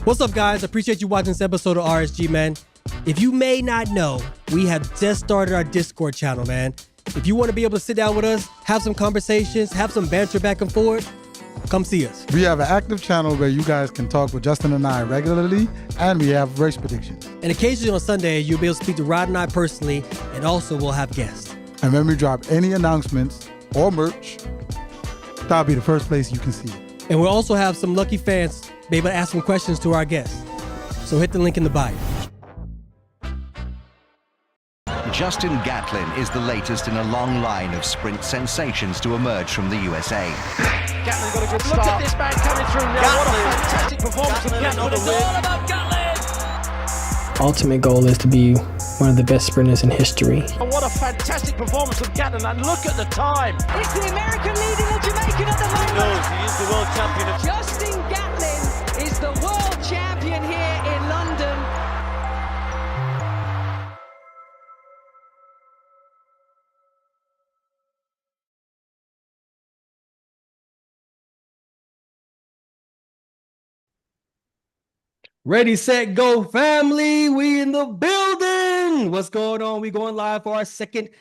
What's up, guys? Appreciate you watching this episode of RSG, man. If you may not know, we have just started our Discord channel, man. If you want to be able to sit down with us, have some conversations, have some banter back and forth, come see us. We have an active channel where you guys can talk with Justin and I regularly, and we have race predictions. And occasionally on Sunday, you'll be able to speak to Rod and I personally, and also we'll have guests. And when we drop any announcements or merch, that'll be the first place you can see it. And we'll also have some lucky fans be able to ask some questions to our guests. So hit the link in the bio. Justin Gatlin is the latest in a long line of sprint sensations to emerge from the USA. Gatlin got a good start. Look at this man coming through now. Gatlin. What a fantastic performance from Gatlin. It's all about Gatlin. Ultimate goal is to be one of the best sprinters in history. And what a fantastic performance from Gatlin, and look at the time. It's the American leading the Jamaican at the moment. He knows he is the world champion. Justin Gatlin is the world champion here in London. Ready, set, go, family. We in the building. What's going on? We going live for our second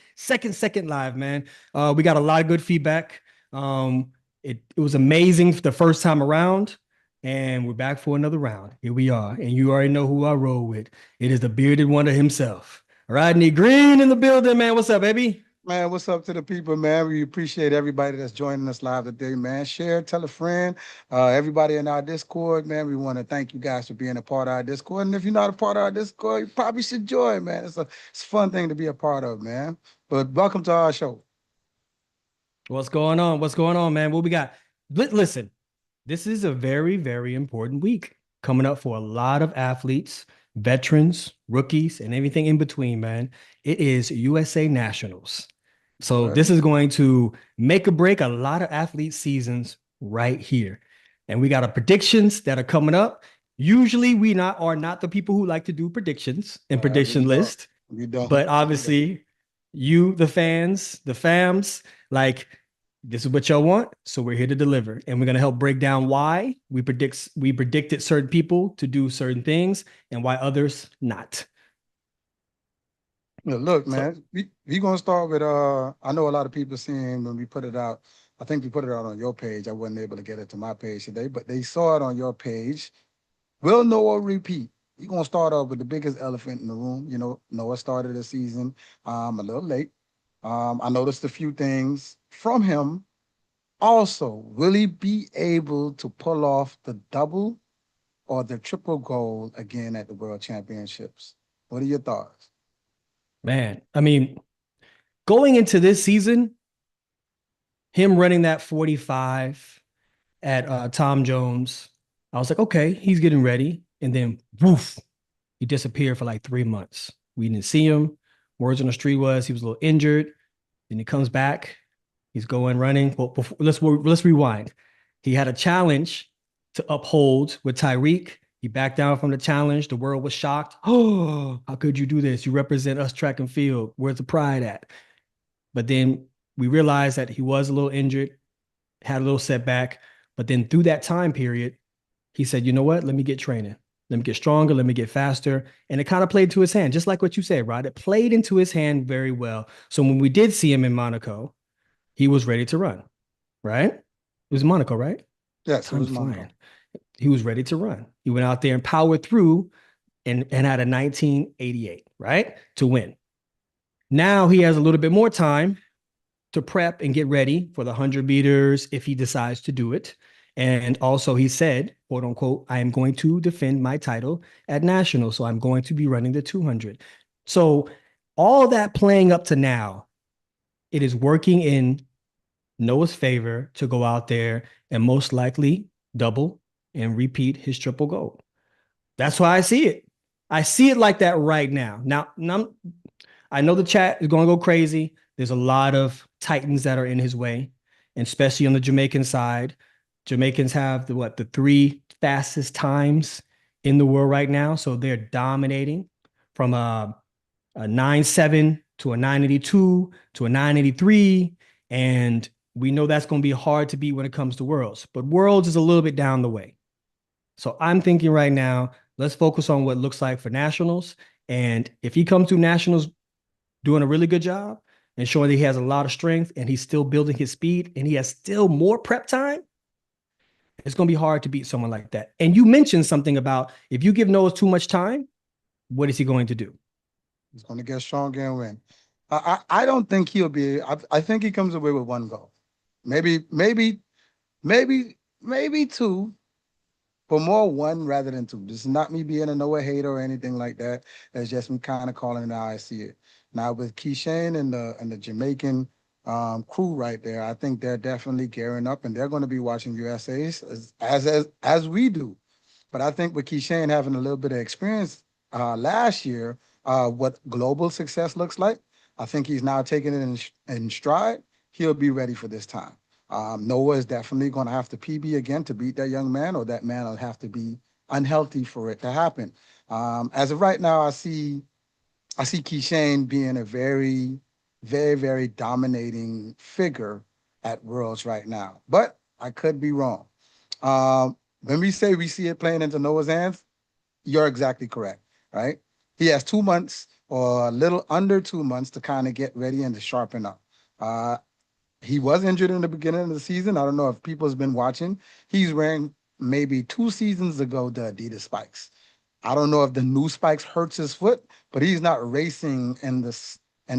live, man. We got a lot of good feedback. It was amazing for the first time around, and we're back for another round. Here we are, and you already know who I roll with. It is the bearded wonder himself, Rodney Green in the building, man. What's up, baby? Man, what's up to the people, man? We appreciate everybody that's joining us live today, man. Share, tell a friend. Everybody in our Discord, man, we want to thank you guys for being a part of our Discord. And if you're not a part of our Discord, you probably should join, man. It's a fun thing to be a part of, man. But welcome to our show. What's going on? What's going on, man? What we got? Listen, this is a very, very important week coming up for a lot of athletes, veterans, rookies, and everything in between, man. It is USA Nationals. So this is going to make or break a lot of athlete seasons right here. And we got our predictions that are coming up. Usually we are not the people who like to do predictions and prediction list. But obviously you, the fans, the fams, like this is what y'all want. So we're here to deliver. And we're going to help break down why we predicted certain people to do certain things and why others not. Look, man, we going to start with, I know a lot of people seeing when we put it out, I think we put it out on your page. I wasn't able to get it to my page today, but they saw it on your page. Will Noah repeat? You're going to start off with the biggest elephant in the room. You know, Noah started the season a little late. I noticed a few things from him. Also, will he be able to pull off the double or the triple gold again at the World Championships? What are your thoughts? Man, I mean, going into this season, him running that 45 at Tom Jones, I was like, okay, he's getting ready. And then, woof, he disappeared for like 3 months. We didn't see him. Words on the street was he was a little injured. Then he comes back. He's going running. Well, let's rewind. He had a challenge to uphold with Tyreek. He backed down from the challenge. The world was shocked. Oh, how could you do this? You represent us track and field. Where's the pride at? But then we realized that he was a little injured, had a little setback. But then through that time period, he said, you know what? Let me get training. Let me get stronger. Let me get faster. And it kind of played to his hand, just like what you said, Rod. It played into his hand very well. So when we did see him in Monaco, he was ready to run, right? It was Monaco, right? Yes, it was Monaco. He was ready to run. He went out there and powered through and had a 1988, right? To win. Now he has a little bit more time to prep and get ready for the 100 meters if he decides to do it. And also he said, quote unquote, I am going to defend my title at national. So I'm going to be running the 200. So all that playing up to now, it is working in Noah's favor to go out there and most likely double and repeat his triple gold. That's why I see it. I see it like that right now. Now I know the chat is going to go crazy. There's a lot of titans that are in his way, and especially on the Jamaican side. Jamaicans have the 3 fastest times in the world right now. So they're dominating from a 9.7 to a 9.82 to a 9.83. And we know that's going to be hard to beat when it comes to Worlds. But Worlds is a little bit down the way. So I'm thinking right now, let's focus on what it looks like for nationals. And if he comes to nationals doing a really good job and showing that he has a lot of strength and he's still building his speed and he has still more prep time, it's going to be hard to beat someone like that. And you mentioned something about if you give Noah too much time, what is he going to do? He's going to get stronger and win. I don't think he'll be. I think he comes away with one goal, maybe two, but more one rather than two. This is not me being a Noah hater or anything like that. That's just me kind of calling it how I see it. Now with Keyshawn and the Jamaican crew right there, I think they're definitely gearing up and they're going to be watching USA's as we do. But I think with Keyshawn having a little bit of experience last year, what global success looks like, I think he's now taking it in stride. He'll be ready for this time. Noah is definitely going to have to PB again to beat that young man, or that man will have to be unhealthy for it to happen. As of right now, I see Keyshawn being a very, very, very dominating figure at Worlds right now. But I could be wrong. When we say we see it playing into Noah's hands, you're exactly correct, right? He has 2 months or a little under 2 months to kind of get ready and to sharpen up. He was injured in the beginning of the season. I don't know if people's been watching. He's wearing maybe 2 seasons ago the Adidas spikes. I don't know if the new spikes hurts his foot, but he's not racing in the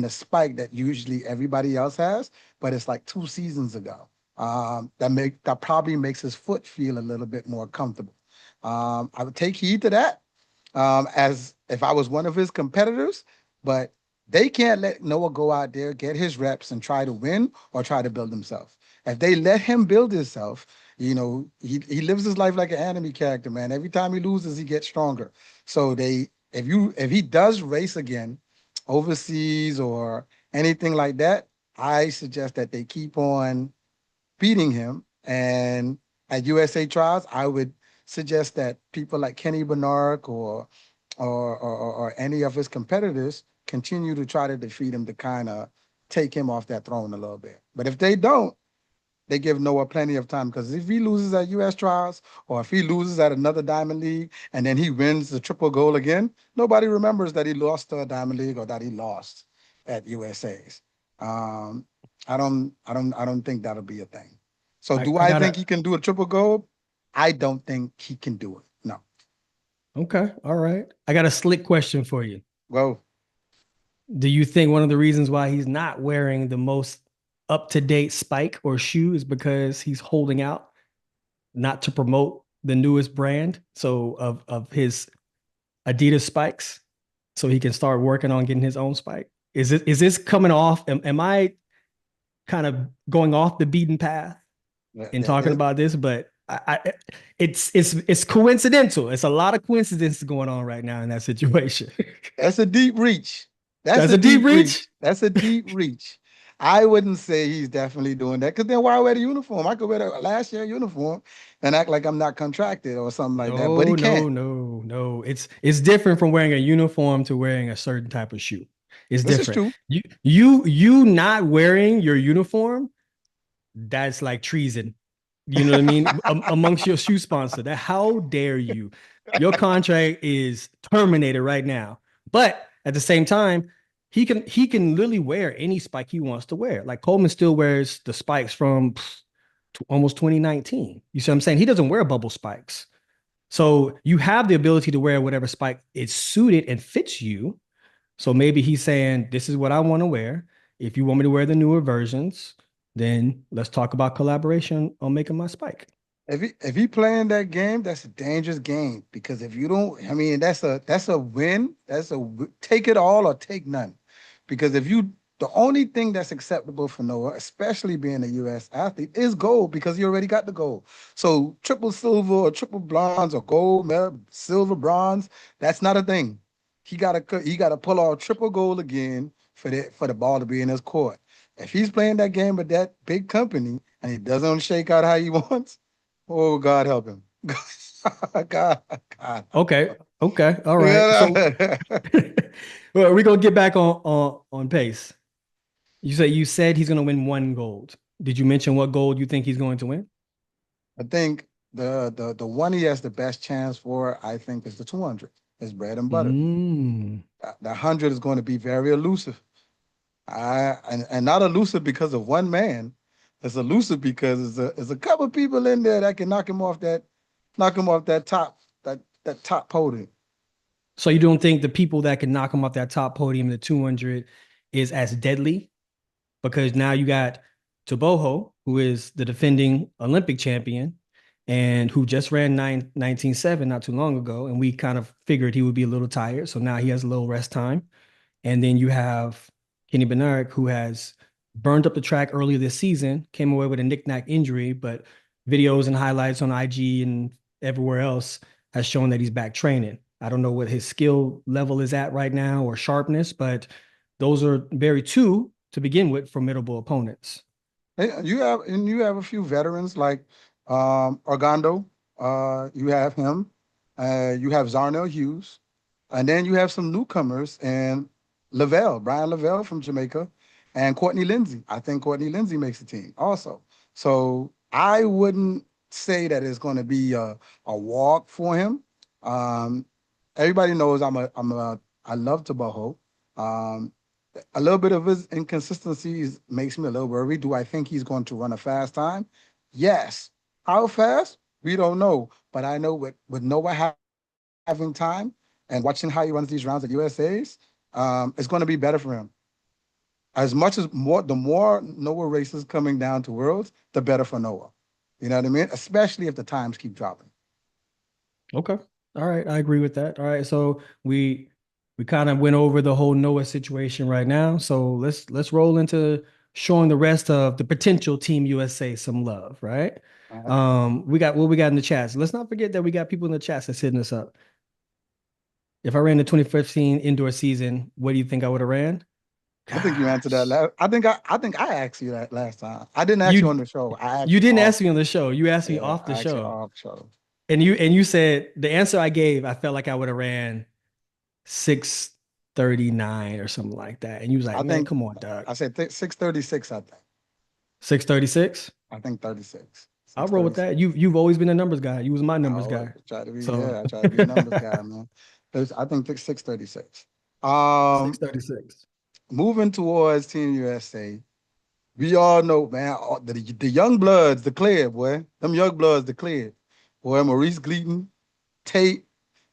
spike that usually everybody else has. But it's like 2 seasons ago. That probably makes his foot feel a little bit more comfortable. I would take heed to that as if I was one of his competitors, but they can't let Noah go out there, get his reps, and try to win or try to build himself. If they let him build himself, he lives his life like an anime character, man. Every time he loses, he gets stronger. So if he does race again, overseas or anything like that, I suggest that they keep on beating him. And at USA trials, I would suggest that people like Kenny Bernard or any of his competitors continue to try to defeat him to kind of take him off that throne a little bit. But if they don't, they give Noah plenty of time, because if he loses at US trials or if he loses at another Diamond League and then he wins the triple gold again, nobody remembers that he lost to a Diamond League or that he lost at USA's. I don't think that'll be a thing. So I think he can do a triple gold? I don't think he can do it. No. Okay. All right. I got a slick question for you. Well, do you think one of the reasons why he's not wearing the most up-to-date spike or shoe is because he's holding out not to promote the newest brand of his Adidas spikes, so he can start working on getting his own spike? Is this coming off? Am I kind of going off the beaten path in talking about this? But it's coincidental. It's a lot of coincidences going on right now in that situation. That's a deep reach. That's a deep reach. That's a deep reach. I wouldn't say he's definitely doing that, because then why wear the uniform? I could wear the last year uniform and act like I'm not contracted or something like that. But he can't. No. It's different from wearing a uniform to wearing a certain type of shoe. It's This different. is true. You not wearing your uniform, that's like treason. You know what I mean? Amongst your shoe sponsor. How dare you? Your contract is terminated right now. But at the same time, he can literally wear any spike he wants to wear. Like Coleman still wears the spikes from almost 2019. You see what I'm saying? He doesn't wear bubble spikes. So you have the ability to wear whatever spike is suited and fits you. So maybe he's saying, this is what I want to wear. If you want me to wear the newer versions, then let's talk about collaboration on making my spike. If he playing that game, that's a dangerous game, because if you don't, I mean, that's a win. Take it all or take none. Because the only thing that's acceptable for Noah, especially being a U.S. athlete, is gold, because he already got the gold. So triple silver or triple bronze or gold, silver, bronze, that's not a thing. He gotta pull off triple gold again for the ball to be in his court. If he's playing that game with that big company and he doesn't shake out how he wants, oh, God help him. God. Okay. All right. So well, we're gonna get back on pace. You said he's gonna win one gold. Did you mention what gold you think he's going to win? I think The one he has the best chance for, I think, is the 200. It's bread and butter. Mm. The 100 is going to be very elusive. And not elusive because of one man. It's elusive because there's a couple people in there that can knock him off that top podium. So you don't think the people that can knock him off that top podium, the 200, is as deadly? Because now you got Toboho, who is the defending Olympic champion and who just ran 19.7 not too long ago. And we kind of figured he would be a little tired. So now he has a little rest time. And then you have Kenny Bednarek, who has burned up the track earlier this season, came away with a knick-knack injury, but videos and highlights on IG and everywhere else has shown that he's back training. I don't know what his skill level is at right now or sharpness, but those are two to begin with formidable opponents. You have a few veterans like Argando. You have him. You have Zarnell Hughes, and then you have some newcomers and Brian Lavelle from Jamaica, and Courtney Lindsay. I think Courtney Lindsay makes the team also. So I wouldn't say that it's going to be a walk for him. Everybody knows I love Tabajo. A little bit of his inconsistencies makes me a little worried. Do I think he's going to run a fast time? Yes. How fast? We don't know. But I know with Noah having time and watching how he runs these rounds at USA's, it's going to be better for him. The more Noah races coming down to Worlds, the better for Noah. You know what I mean? Especially if the times keep dropping. Okay. All right. I agree with that. All right. So we kind of went over the whole Noah situation right now. So let's roll into showing the rest of the potential Team USA some love, right? We got what we got in the chats. Let's not forget that we got people in the chats that's hitting us up. If I ran the 2015 indoor season, what do you think I would have ran? I think you answered that. I think I asked you that last time. I didn't ask you on the show. You didn't ask me on the show. You asked me off the show. Off show. And you said the answer I gave, I felt like I would have ran 6:39 or something like that. And you was like, man, come on, Doug. I said 6:36, I think. 6:36? I think 36. I'll roll with that. You've always been a numbers guy. You was my numbers guy. I try to be a numbers guy, man. I think 6:36. 6:36. Moving towards Team USA, we all know, man, the young bloods declared, boy. Them young bloods declared. Boy, Maurice Gleaton, Tate,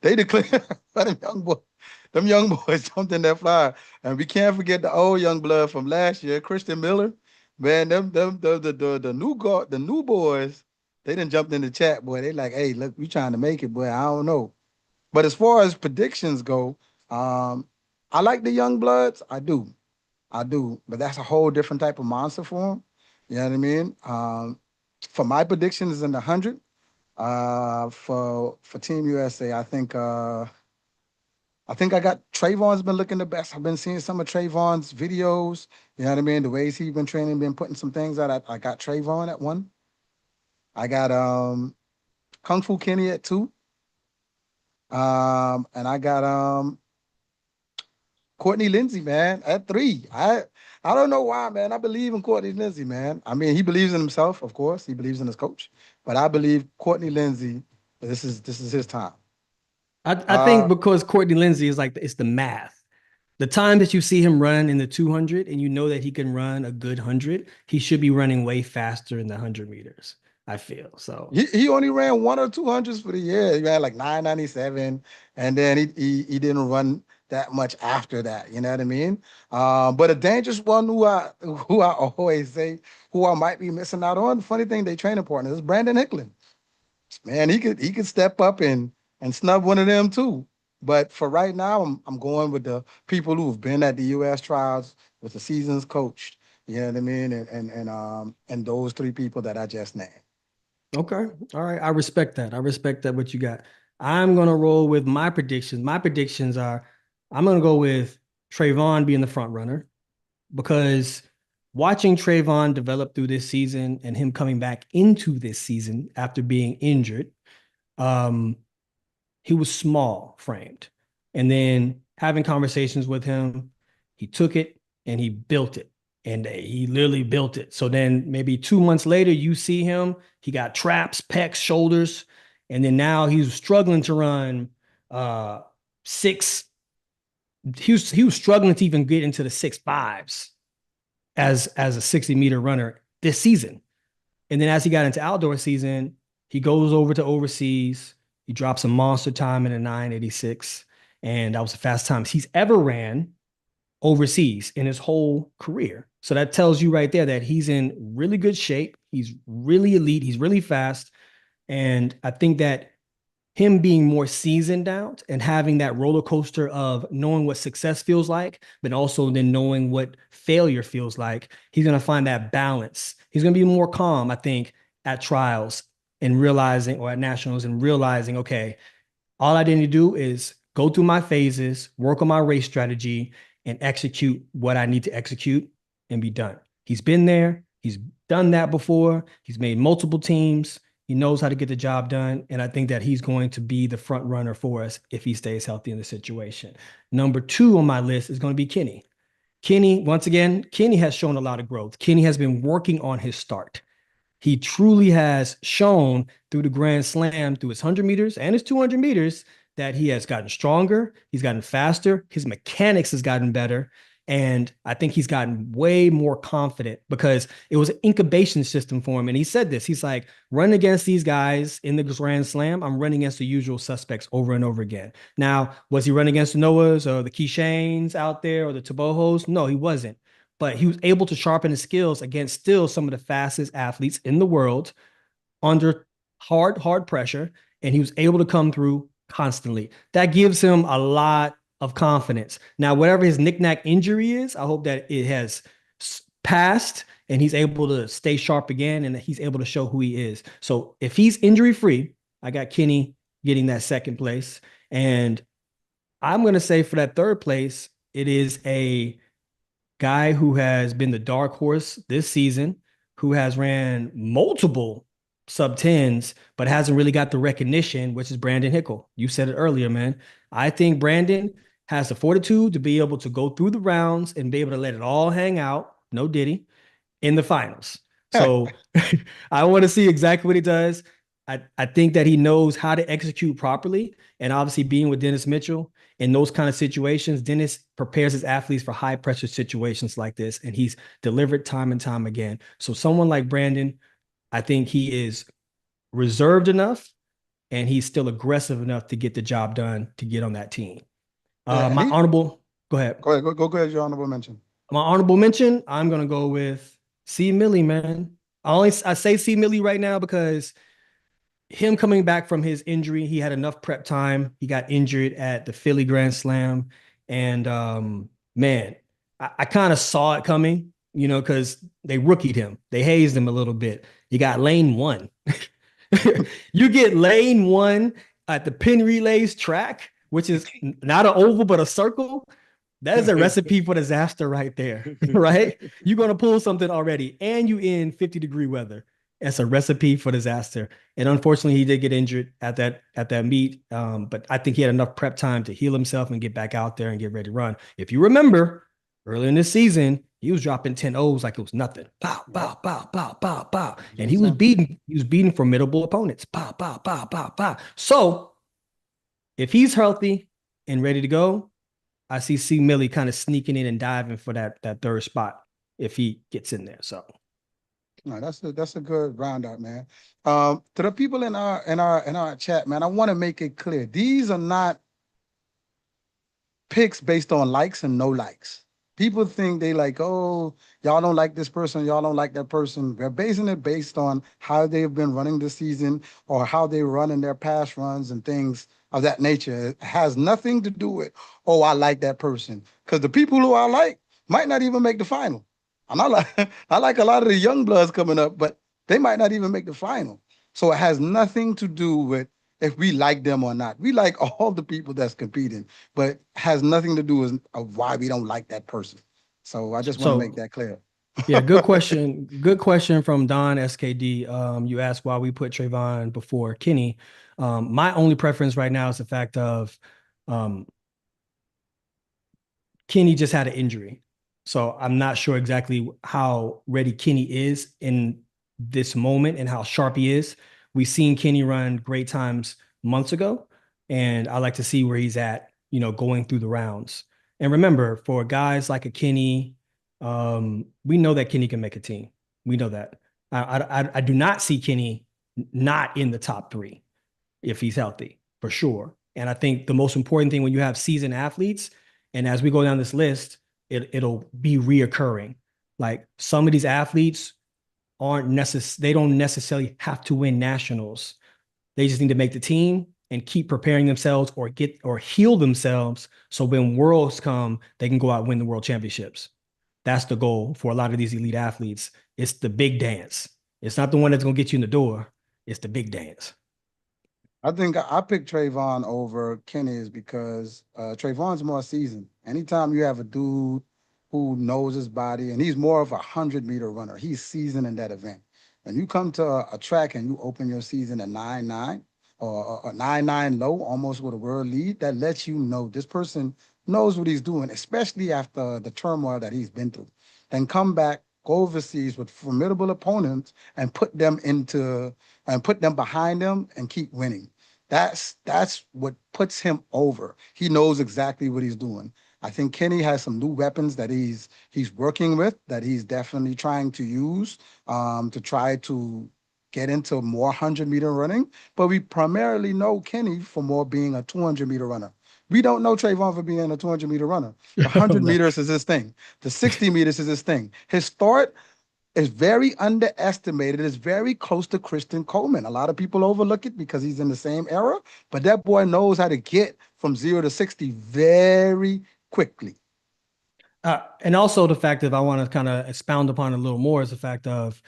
they declared. Them young boys jumped in that flyer. And we can't forget the old young blood from last year, Christian Miller. Man, the new boys, they done jumped in the chat, boy. They like, hey, look, we trying to make it, boy. I don't know. But as far as predictions go, I like the young bloods. I do. But that's a whole different type of monster for them. You know what I mean? For my predictions in the 100, for Team USA, I think I got Trayvon's been looking the best. I've been seeing some of Trayvon's videos. You know what I mean? The ways he's been training, been putting some things out. I got Trayvon at 1. I got Kung Fu Kenny at 2. And I got Courtney Lindsay, man, at 3. I don't know why, man. I believe in Courtney Lindsay, man. I mean, he believes in himself, of course. He believes in his coach. But I believe Courtney Lindsay, this is his time. I think because Courtney Lindsay is like, it's the math. The time that you see him run in the 200 and you know that he can run a good 100, he should be running way faster in the 100 meters, I feel. So he only ran 1 or 200s for the year. He ran like 997, and then he didn't run that much after that. You know what I mean? But a dangerous one who I always say who I might be missing out on. Funny thing, they training partner is Brandon Hicklin. Man, he could step up and snub one of them too. But for right now, I'm going with the people who've been at the U.S. trials with the seasons coached. You know what I mean? And those 3 people that I just named. Okay. All right. I respect that. What you got. I'm going to roll with my predictions. My predictions are, I'm going to go with Trayvon being the front runner, because watching Trayvon develop through this season and him coming back into this season after being injured, he was small framed. And then having conversations with him, he took it and he built it. and he literally built it. So then maybe 2 months later, you see him, he got traps, pecs, shoulders, and then now he's struggling to run 6. He was struggling to even get into the 6.5s as a 60-meter runner this season. And then as he got into outdoor season, he goes over to overseas. He drops a monster time in a 9.86. And that was the fastest times he's ever ran overseas in his whole career. So that tells you right there that he's in really good shape. He's really elite. He's really fast. And I think that him being more seasoned out and having that roller coaster of knowing what success feels like, but also then knowing what failure feels like, he's going to find that balance. He's going to be more calm, I think, at trials and realizing, or at nationals and realizing, okay, all I need to do is go through my phases, work on my race strategy, and execute what I need to execute and be done. He's been there. He's done that before. He's made multiple teams. He knows how to get the job done. And I think that he's going to be the front runner for us if he stays healthy in the situation. Number 2 on my list is going to be Kenny. Kenny, once again, Kenny has shown a lot of growth. Kenny has been working on his start. He truly has shown through the Grand Slam, through his 100 meters and his 200 meters, that he has gotten stronger. He's gotten faster. His mechanics has gotten better. And I think he's gotten way more confident because it was an incubation system for him. And he said this, he's like, running against these guys in the Grand Slam, I'm running against the usual suspects over and over again. Now, was he running against the Noahs or the Keyshanes out there or the Tabojos? No, he wasn't. But he was able to sharpen his skills against still some of the fastest athletes in the world under hard pressure. And he was able to come through constantly. That gives him a lot of confidence. Now, whatever his knick-knack injury is, I hope that it has passed and he's able to stay sharp again and that he's able to show who he is. So if he's injury-free, I got Kenny getting that second place. And I'm going to say for that third place, it is a guy who has been the dark horse this season, who has ran multiple sub-10s, but hasn't really got the recognition, which is Brandon Hickle. You said it earlier, man. I think Brandon has the fortitude to be able to go through the rounds and be able to let it all hang out, no Diddy, in the finals. So I want to see exactly what he does. I think that he knows how to execute properly. And obviously being with Dennis Mitchell in those kind of situations, Dennis prepares his athletes for high pressure situations like this. And he's delivered time and time again. So someone like Brandon, I think he is reserved enough and he's still aggressive enough to get the job done to get on that team. Go ahead. Go ahead, your honorable mention. My honorable mention, I'm going to go with C. Millie, man. I say C. Millie right now because him coming back from his injury, he had enough prep time. He got injured at the Philly Grand Slam. And man, I kind of saw it coming, because they rookied him. They hazed him a little bit. You got lane 1. You get lane 1 at the pin relays track, which is not an oval, but a circle. That is a recipe for disaster right there, right? You're going to pull something already and you in 50-degree weather. That's a recipe for disaster. And unfortunately, he did get injured at that meet. But I think he had enough prep time to heal himself and get back out there and get ready to run. If you remember, early in this season, he was dropping 10 O's like it was nothing. Pow, pow, pow, pow, pow, pow. And he was beating formidable opponents. Pow, pow, pow, pow, pow. So if he's healthy and ready to go, I see C. Millie kind of sneaking in and diving for that third spot if he gets in there. So no, that's a good roundout, man. To the people in our chat, man, I want to make it clear. These are not picks based on likes and no likes. People think they like, oh, y'all don't like this person, y'all don't like that person. They're basing it based on how they've been running this season or how they run in their past runs and things of that nature. It has nothing to do with, oh, I like that person. Because the people who I like might not even make the final. And I like a lot of the young bloods coming up, but they might not even make the final. So it has nothing to do with if we like them or not. We like all the people that's competing, but has nothing to do with why we don't like that person. So I just want to make that clear. Yeah, good question. Good question from Don SKD. You asked why we put Trayvon before Kenny. My only preference right now is the fact of Kenny just had an injury. So I'm not sure exactly how ready Kenny is in this moment and how sharp he is. We've seen Kenny run great times months ago, and I like to see where he's at, going through the rounds. And remember, for guys like a Kenny, we know that Kenny can make a team. We know that. I do not see Kenny not in the top 3 if he's healthy, for sure. And I think the most important thing when you have seasoned athletes, and as we go down this list, it'll be reoccurring. Like some of these athletes they don't necessarily have to win nationals. They just need to make the team and keep preparing themselves or heal themselves. So when worlds come, they can go out and win the world championships. That's the goal for a lot of these elite athletes. It's the big dance. It's not the one that's going to get you in the door. It's the big dance. I think I picked Trayvon over Kenny is because Trayvon's more seasoned. Anytime you have a dude who knows his body, and he's more of a 100-meter runner, he's seasoned in that event. When you come to a track and you open your season at 9.9 or a 9.9 low, almost with a world lead, that lets you know this person knows what he's doing, especially after the turmoil that he's been through. Then come back, go overseas with formidable opponents and put them behind them and keep winning. That's what puts him over. He knows exactly what he's doing. I think Kenny has some new weapons that he's working with, that he's definitely trying to use to try to get into more 100-meter running. But we primarily know Kenny for more being a 200-meter runner. We don't know Trayvon for being a 200-meter runner. The 100 meters is his thing. The 60 meters is his thing. His start is very underestimated. It's very close to Christian Coleman. A lot of people overlook it because he's in the same era, but that boy knows how to get from 0 to 60 very quickly. And also the fact that I want to kind of expound upon a little more is the fact of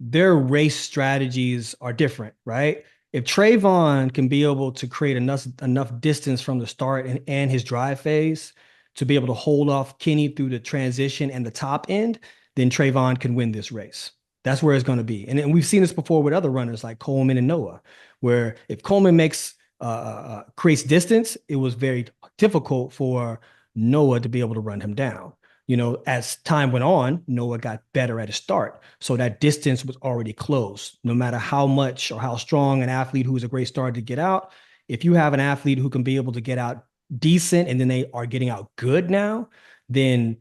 their race strategies are different, right? If Trayvon can be able to create enough distance from the start and his drive phase to be able to hold off Kenny through the transition and the top end, then Trayvon can win this race. That's where it's going to be. And we've seen this before with other runners like Coleman and Noah, where if Coleman creates distance, it was very difficult for Noah to be able to run him down. As time went on, Noah got better at his start. So that distance was already closed. No matter how much or how strong an athlete who's a great starter to get out, if you have an athlete who can be able to get out decent and then they are getting out good now, then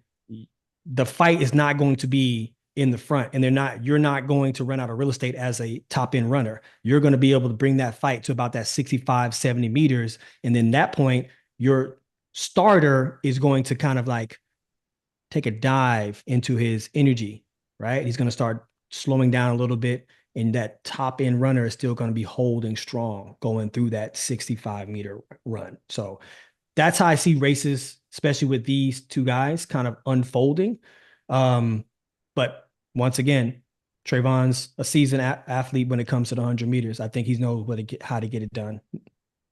the fight is not going to be in the front, and you're not going to run out of real estate as a top end runner. You're going to be able to bring that fight to about that 65, 70 meters. And then that point, your starter is going to kind of like take a dive into his energy, right? He's going to start slowing down a little bit, and that top end runner is still going to be holding strong going through that 65-meter run. So that's how I see races, especially with these two guys kind of unfolding. But once again, Trayvon's a seasoned athlete when it comes to the 100 meters. I think he knows how to get it done.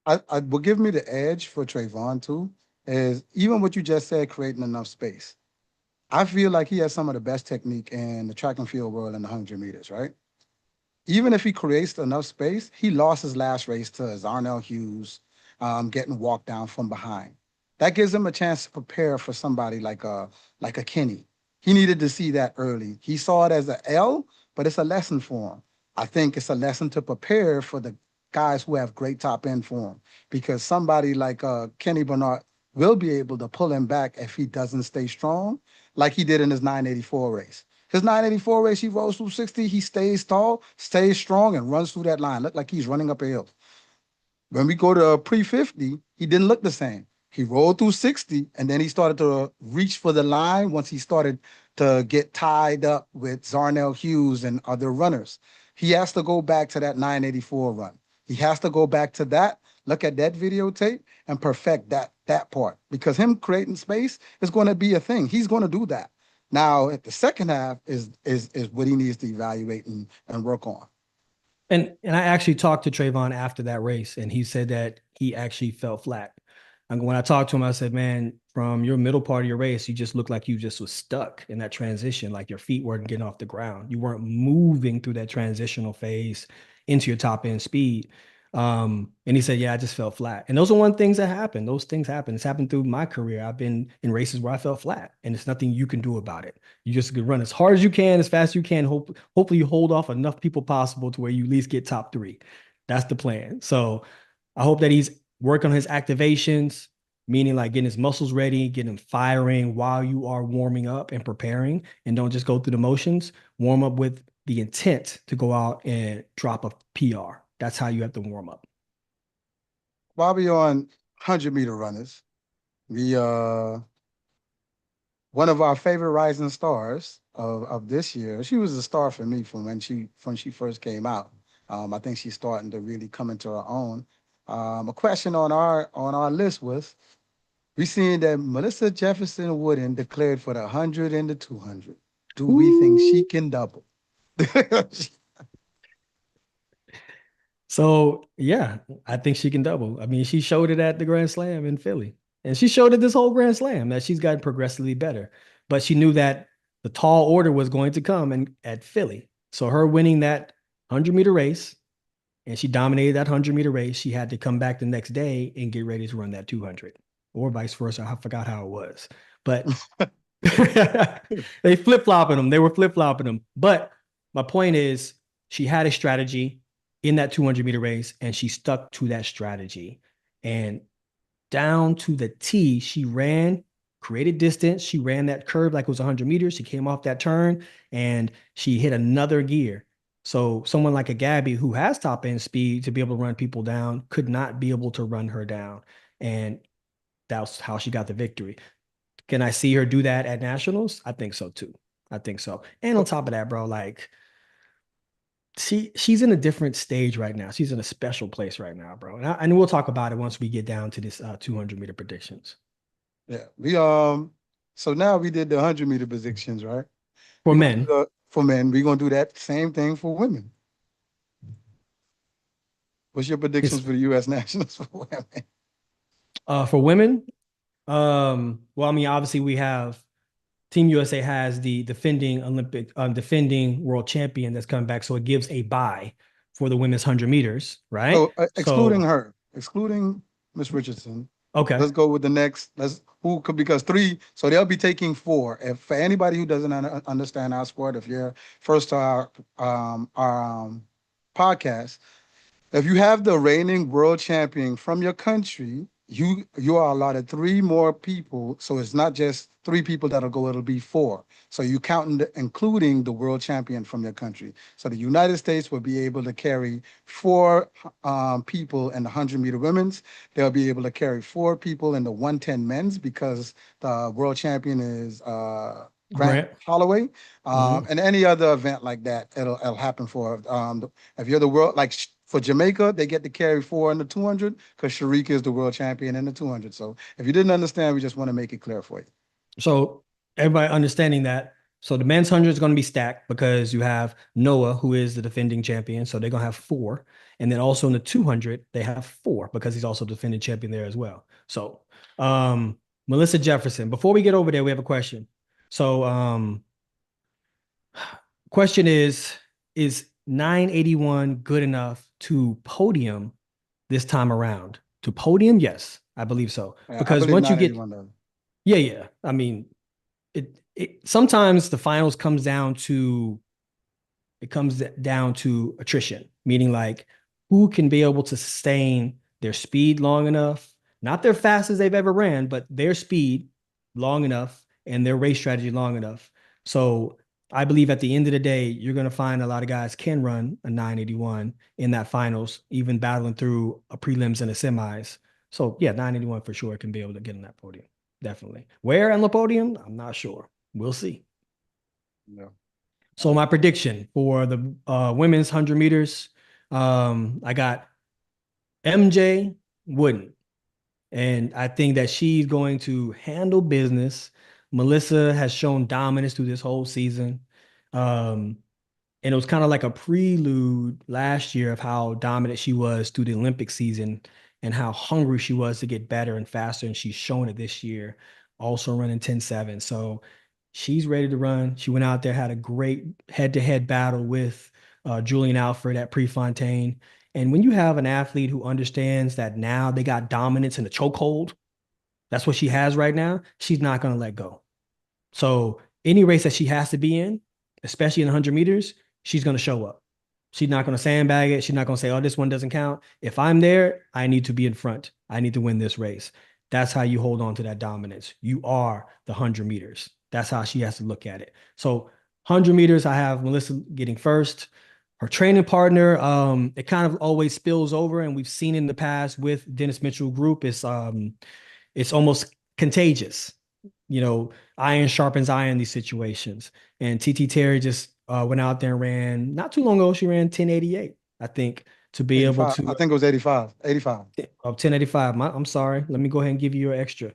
I will give me the edge for Trayvon too, is even what you just said, creating enough space. I feel like he has some of the best technique in the track and field world in the 100 meters, right? Even if he creates enough space, he lost his last race to Zarnell Hughes, getting walked down from behind. That gives him a chance to prepare for somebody like a Kenny. He needed to see that early. He saw it as an L, but it's a lesson for him. I think it's a lesson to prepare for the guys who have great top end form, because somebody like Kenny Bernard will be able to pull him back if he doesn't stay strong, like he did in his 984 race. His 984 race, he rolls through 60, he stays tall, stays strong, and runs through that line. Look like he's running up a hill. When we go to pre-50, he didn't look the same. He rolled through 60, and then he started to reach for the line once he started to get tied up with Zarnell Hughes and other runners. He has to go back to that 984 run. He has to go back to that, look at that videotape, and perfect that part, because him creating space is going to be a thing. He's going to do that. Now, at the second half is what he needs to evaluate and work on. And I actually talked to Trayvon after that race, and he said that he actually fell flat. And when I talked to him, I said, man, from your middle part of your race, you just looked like you just was stuck in that transition, like your feet weren't getting off the ground. You weren't moving through that transitional phase into your top end speed. And he said, yeah, I just felt flat. And those are one things that happen. Those things happen. It's happened through my career. I've been in races where I felt flat, and it's nothing you can do about it. You just can run as hard as you can, as fast as you can. Hopefully you hold off enough people possible to where you at least get top 3. That's the plan. So I hope that he's working on his activations, meaning like getting his muscles ready, getting him firing while you are warming up and preparing, and don't just go through the motions. Warm up with the intent to go out and drop a PR. That's how you have to warm up. While we on 100-meter runners, we one of our favorite rising stars of this year. She was a star for me from when she first came out. I think she's starting to really come into her own. A question on our list was, we seen that Melissa Jefferson Wooden declared for the 100 and the 200. Do we think she can double? So yeah, I think she can double. I mean, she showed it at the Grand Slam in Philly, and she showed it this whole Grand Slam that she's gotten progressively better. But she knew that the tall order was going to come and at Philly. So her winning that 100-meter race, and she dominated that 100-meter race, she had to come back the next day and get ready to run that 200, or vice versa. I forgot how it was, but they flip-flopping them. They were flip-flopping them. But my point is, she had a strategy in that 200-meter race, and she stuck to that strategy. And down to the T, she ran, created distance. She ran that curve like it was 100 meters. She came off that turn, and she hit another gear. So someone like a Gabby, who has top end speed to be able to run people down, could not be able to run her down. And that's how she got the victory. Can I see her do that at nationals? I think so too. I think so. And on top of that, bro, like, she's in a different stage right now. She's in a special place right now, bro. And we'll talk about it once we get down to this 200-meter predictions. Yeah, we so now we did the 100-meter predictions, right? For men. For men, we're gonna do that same thing for women. What's your predictions for the U.S. Nationals for women? For women, well, I mean, obviously we have Team USA has the defending world champion that's coming back, so it gives a bye for the women's 100 meters, right? So excluding Miss Richardson. Okay. Let's go with the next. Because 3. So they'll be taking 4. If for anybody who doesn't understand our sport, if you're first to our podcast, if you have the reigning world champion from your country, you are allotted 3 more people. So it's not just 3 people that'll go, it'll be 4. So you including the world champion from your country. So the United States will be able to carry 4 people in the 100-meter women's. They'll be able to carry 4 people in the 110 men's, because the world champion is Grant Holloway. And any other event like that, it'll happen for if you're the world, like for Jamaica, they get to carry 4 in the 200 because Sharika is the world champion in the 200. So if you didn't understand, we just want to make it clear for you. So everybody understanding that. So the men's 100 is going to be stacked because you have Noah, who is the defending champion. So they're going to have 4. And then also in the 200, they have 4 because he's also defending champion there as well. So Melissa Jefferson, before we get over there, we have a question. So question is 981 good enough to podium this time around? To podium? Yes, I believe so. Yeah, because once you get, yeah. I mean, it sometimes the finals comes down to attrition, meaning like who can be able to sustain their speed long enough, not their fastest they've ever ran, but their speed long enough and their race strategy long enough. So I believe at the end of the day, you're going to find a lot of guys can run a 981 in that finals, even battling through a prelims and a semis. So yeah, 981 for sure can be able to get on that podium. Definitely. Where on the podium? I'm not sure. We'll see. Yeah. So my prediction for the women's 100 meters, I got MJ Wooden. And I think that she's going to handle business. Melissa has shown dominance through this whole season. And it was kind of like a prelude last year of how dominant she was through the Olympic season and how hungry she was to get better and faster. And she's shown it this year, also running 10.7. So she's ready to run. She went out there, had a great head-to-head battle with Julian Alfred at Prefontaine. And when you have an athlete who understands that now they got dominance in the chokehold, that's what she has right now, she's not going to let go. So any race that she has to be in, especially in 100 meters, she's going to show up. She's not going to sandbag it. She's not going to say, oh, this one doesn't count. If I'm there, I need to be in front. I need to win this race. That's how you hold on to that dominance. You are the 100 meters. That's how she has to look at it. So 100 meters, I have Melissa getting first. Her training partner, it kind of always spills over, and we've seen in the past with Dennis Mitchell Group, it's almost contagious. Iron sharpens iron in these situations. And TT Terry just went out there and ran, not too long ago, she ran 1088, I think, to be 85. able to. I think it was 85. 85. 1085. I'm sorry. Let me go ahead and give you your extra.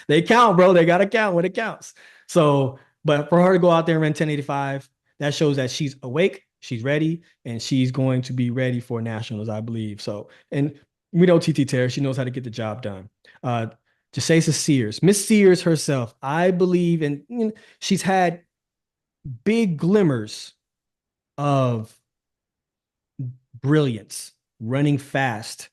They count, bro. They got to count when it counts. So, but for her to go out there and run 1085, that shows that she's awake, she's ready, and she's going to be ready for nationals, I believe. So, and we know TT Terry, she knows how to get the job done. Jasesa Sears, Miss Sears herself, I believe, and she's had big glimmers of brilliance, running fast,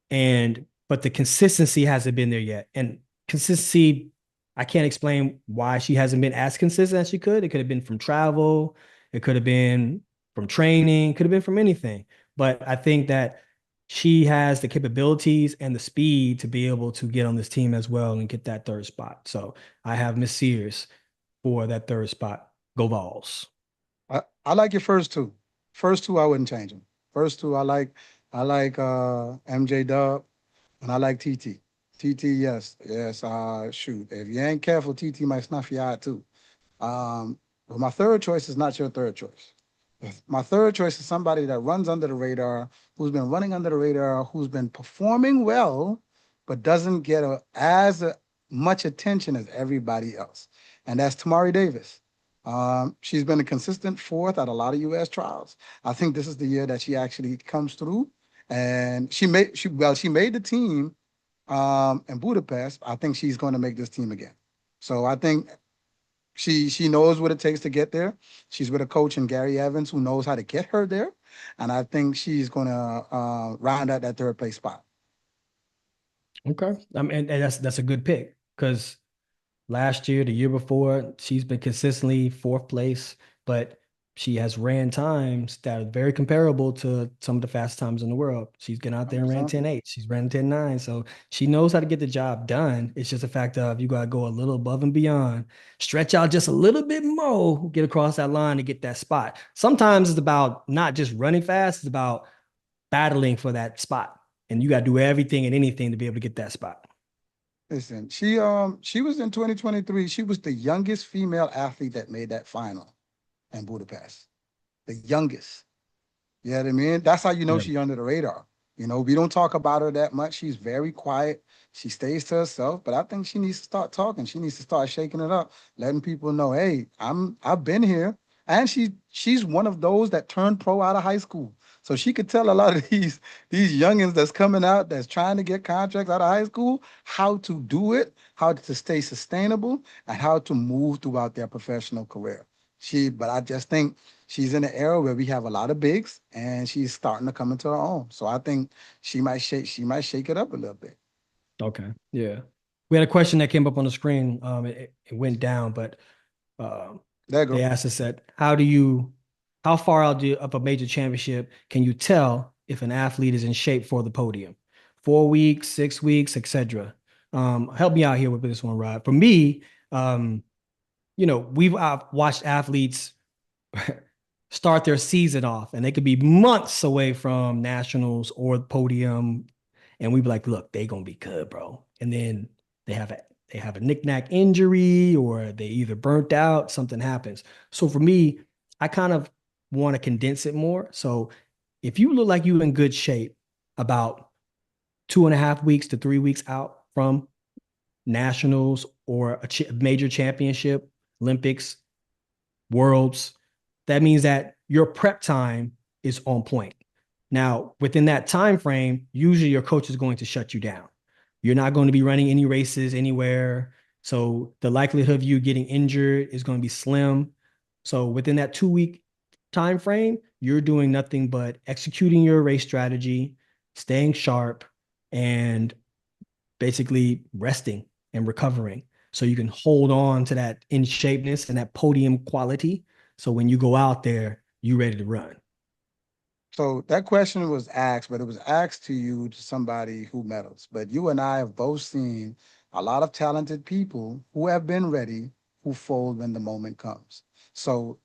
but the consistency hasn't been there yet. And consistency, I can't explain why she hasn't been as consistent as she could. It could have been from travel, it could have been from training, could have been from anything. But I think that she has the capabilities and the speed to be able to get on this team as well and get that third spot. So I have Miss Sears for that third spot. Go Vols. I like your first two. First two, I wouldn't change them. First two, I like MJ Dub, and I like TT. TT, yes. Shoot, if you ain't careful, TT might snuff you out too. But my third choice is not your third choice. My third choice is somebody that runs under the radar, who's been running under the radar, who's been performing well, but doesn't get as much attention as everybody else. And that's Tamari Davis. She's been a consistent fourth at a lot of U.S. trials. I think this is the year that she actually comes through. And she made the team in Budapest. I think she's going to make this team again. So I think she knows what it takes to get there. She's with a coach in Gary Evans who knows how to get her there. And I think she's going to round out that third place spot. Okay. And that's a good pick, because last year, the year before, she's been consistently fourth place, but she has ran times that are very comparable to some of the fast times in the world. She's getting out there and ran 10.8. She's ran 10.9. So she knows how to get the job done. It's just a fact of you got to go a little above and beyond, stretch out just a little bit more, get across that line to get that spot. Sometimes it's about not just running fast, it's about battling for that spot. And you got to do everything and anything to be able to get that spot. Listen, she was in 2023. She was the youngest female athlete that made that final in Budapest. The youngest. You know what I mean? That's how you know she's under the radar. We don't talk about her that much. She's very quiet. She stays to herself, but I think she needs to start talking. She needs to start shaking it up, letting people know, hey, I've been here. And she's one of those that turned pro out of high school. So she could tell a lot of these youngins that's coming out, that's trying to get contracts out of high school, how to do it, how to stay sustainable, and how to move throughout their professional career. But I just think she's in an era where we have a lot of bigs, and she's starting to come into her own. So I think she might shake it up a little bit. Okay. Yeah. We had a question that came up on the screen. It went down, but they asked us that, how far out of a major championship can you tell if an athlete is in shape for the podium? 4 weeks, 6 weeks, etc. Help me out here with this one, Rod. For me, we've watched athletes start their season off, and they could be months away from nationals or the podium, and we'd be like, look, they gonna be good, bro. And then they have a knick-knack injury, or they either burnt out, something happens. So for me, I kind of want to condense it more. So if you look like you're in good shape about 2.5 weeks to 3 weeks out from nationals or a major championship, Olympics, worlds, that means that your prep time is on point. Now, within that time frame, usually your coach is going to shut you down. You're not going to be running any races anywhere. So the likelihood of you getting injured is going to be slim. So within that 2 week time frame, you're doing nothing but executing your race strategy, staying sharp, and basically resting and recovering so you can hold on to that in shapeness and that podium quality. So when you go out there, you're ready to run. So that question was asked, but it was asked to you, to somebody who medals. But you and I have both seen a lot of talented people who have been ready, who fold when the moment comes. So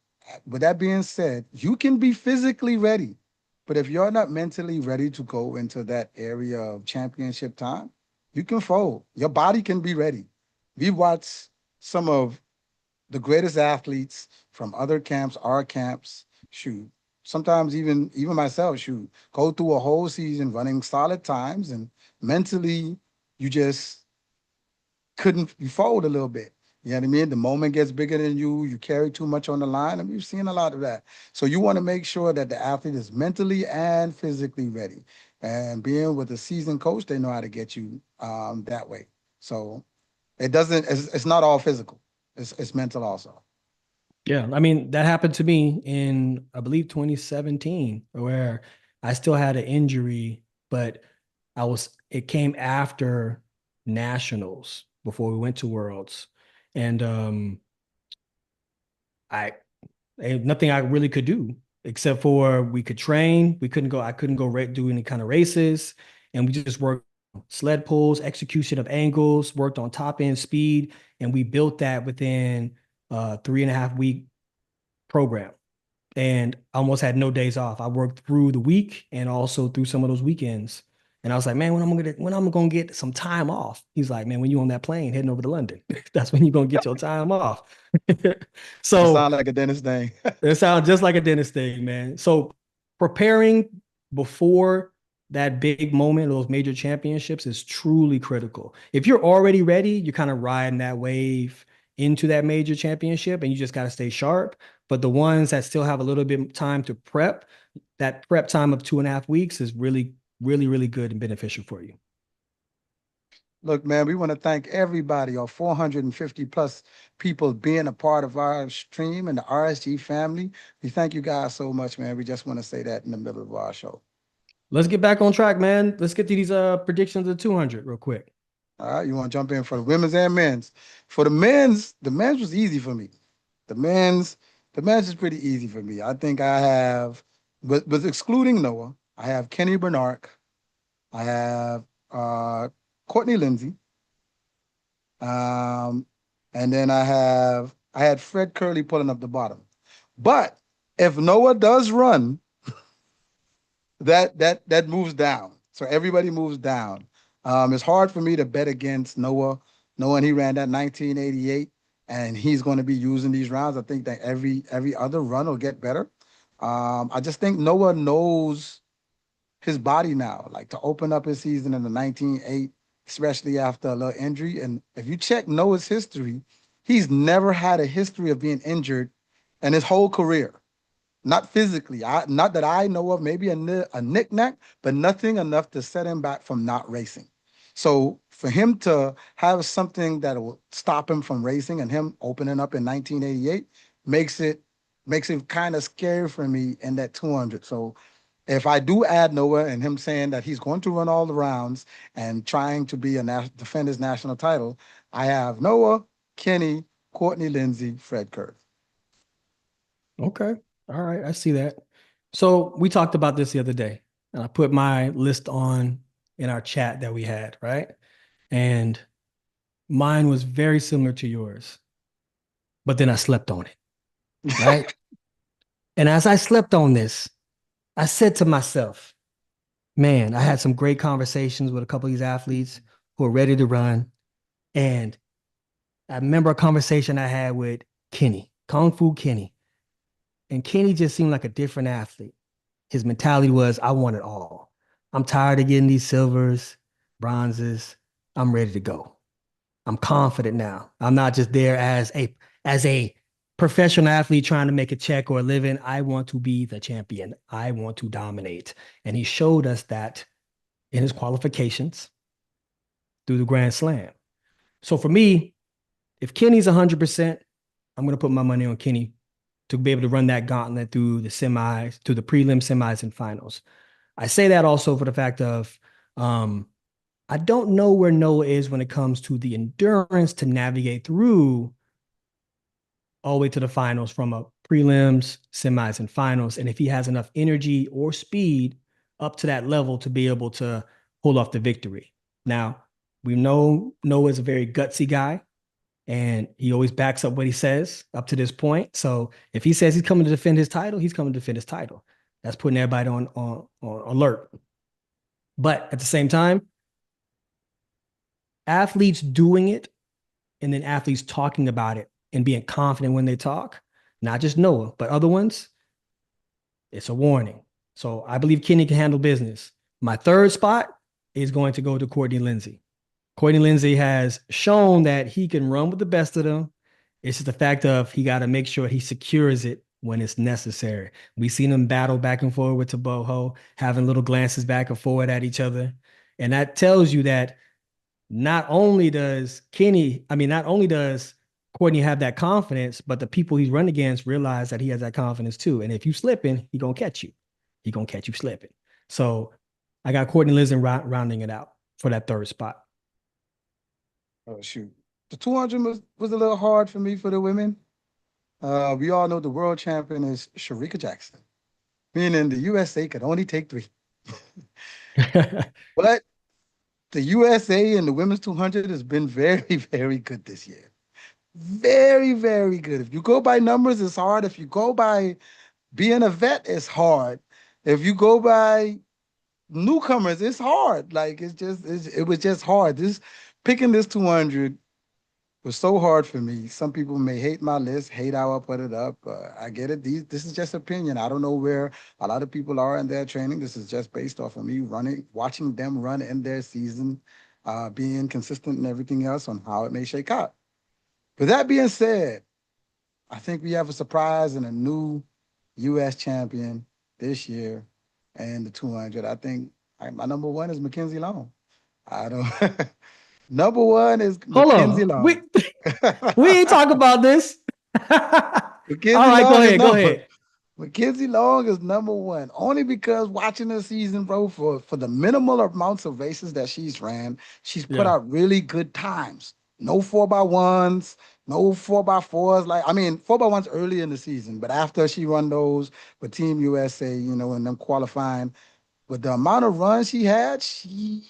with that being said, you can be physically ready, but if you're not mentally ready to go into that area of championship time, you can fold. Your body can be ready. We watched some of the greatest athletes from other camps, our camps, shoot. Sometimes even myself, shoot, go through a whole season running solid times, and mentally you just couldn't, you fold a little bit. You know what I mean? The moment gets bigger than you carry too much on the line, and we've seen a lot of that. So you want to make sure that the athlete is mentally and physically ready. And being with a seasoned coach, they know how to get you that way. So it's not all physical. It's mental also. Yeah, I mean, that happened to me in, I believe, 2017, where I still had an injury, but it came after nationals before we went to worlds. And I nothing I really could do except for we could train. I couldn't go do any kind of races. And we just worked sled pulls, execution of angles, worked on top end speed. And we built that within a 3.5 week program, and almost had no days off. I worked through the week and also through some of those weekends. And I was like, man, when I'm gonna get some time off? He's like, man, when you on that plane heading over to London, that's when you're gonna get your time off. It So sounds like a dentist thing. it sounds just like a dentist thing, man. So preparing before that big moment, those major championships, is truly critical. If you're already ready, you're kind of riding that wave into that major championship, and you just got to stay sharp. But the ones that still have a little bit of time to prep, that prep time of 2.5 weeks is really, really, really good and beneficial for you. Look, man, we want to thank everybody, our 450 plus people being a part of our stream and the RSG family. We thank you guys so much, man. We just want to say that in the middle of our show. Let's get back on track, man. Let's get to these predictions of 200 real quick. All right, you want to jump in for the women's and men's? For the men's was easy for me. The men's is pretty easy for me. I think I have, but excluding Noah, I have Kenny Bernard, I have Courtney Lindsay, and then I had Fred Curley pulling up the bottom. But if Noah does run, that moves down. So everybody moves down. It's hard for me to bet against Noah, knowing he ran that 1988, and he's going to be using these rounds. I think that every other run will get better. I just think Noah knows his body now, like to open up his season in the 19.8, especially after a little injury. And if you check Noah's history, he's never had a history of being injured in his whole career. Not physically, not that I know of, maybe a knick-knack, but nothing enough to set him back from not racing. So for him to have something that will stop him from racing and him opening up in 1988 makes it kind of scary for me in that 200. So if I do add Noah and him saying that he's going to run all the rounds and trying to be defend his national title, I have Noah, Kenny, Courtney Lindsay, Fred Curley. Okay. All right. I see that. So we talked about this the other day, and I put my list on in our chat that we had, right? And mine was very similar to yours, but then I slept on it, right? And as I slept on this, I said to myself, man, I had some great conversations with a couple of these athletes who are ready to run. And I remember a conversation I had with Kenny, Kung Fu Kenny. And Kenny just seemed like a different athlete. His mentality was, I want it all. I'm tired of getting these silvers, bronzes. I'm ready to go. I'm confident now. I'm not just there as a professional athlete trying to make a check or a living. I want to be the champion. I want to dominate. And he showed us that in his qualifications through the Grand Slam. So for me, if Kenny's 100%, I'm going to put my money on Kenny to be able to run that gauntlet through the semis, to the prelim, semis, and finals. I say that also for the fact of I don't know where Noah is when it comes to the endurance to navigate through all the way to the finals from a prelims, semis, and finals. And if he has enough energy or speed up to that level to be able to pull off the victory. Now, we know Noah's a very gutsy guy, and he always backs up what he says up to this point. So if he says he's coming to defend his title, he's coming to defend his title. That's putting everybody on alert. But at the same time, athletes doing it and then athletes talking about it and being confident when they talk, not just Noah, but other ones, it's a warning. So I believe Kenny can handle business. My third spot is going to go to Courtney Lindsay. Courtney Lindsay has shown that he can run with the best of them. It's just the fact of he got to make sure he secures it when it's necessary. We've seen him battle back and forth with Taboho, having little glances back and forward at each other. And that tells you that not only does Courtney have that confidence, but the people he's running against realize that he has that confidence too. And if you slipping, he gonna catch you. He gonna catch you slipping. So I got Courtney Lindsay rounding it out for that third spot. Oh, shoot. The 200 was a little hard for me for the women. We all know the world champion is Sharika Jackson, meaning the USA could only take 3. But the USA in the women's 200 has been very, very good this year. Very, very good. If you go by numbers, it's hard. If you go by being a vet, it's hard. If you go by newcomers, it's hard. Like it was just hard. Picking this 200 was so hard for me. Some people may hate my list, hate how I put it up. I get it. This is just opinion. I don't know where a lot of people are in their training. This is just based off of me watching them run in their season, being consistent and everything else on how it may shake out. With that being said, I think we have a surprise and a new U.S. champion this year and the 200. I think my number one is Mackenzie Long. I don't. Number one is Mackenzie Long. We ain't talk about this. Mackenzie All right, Long go ahead. Mackenzie Long is number one, only because watching the season, bro, for the minimal amounts of races that she's ran, she's put out really good times. No 4x1s, no 4x4s. 4x1s early in the season, but after she run those with Team USA, and them qualifying, with the amount of runs she had, she's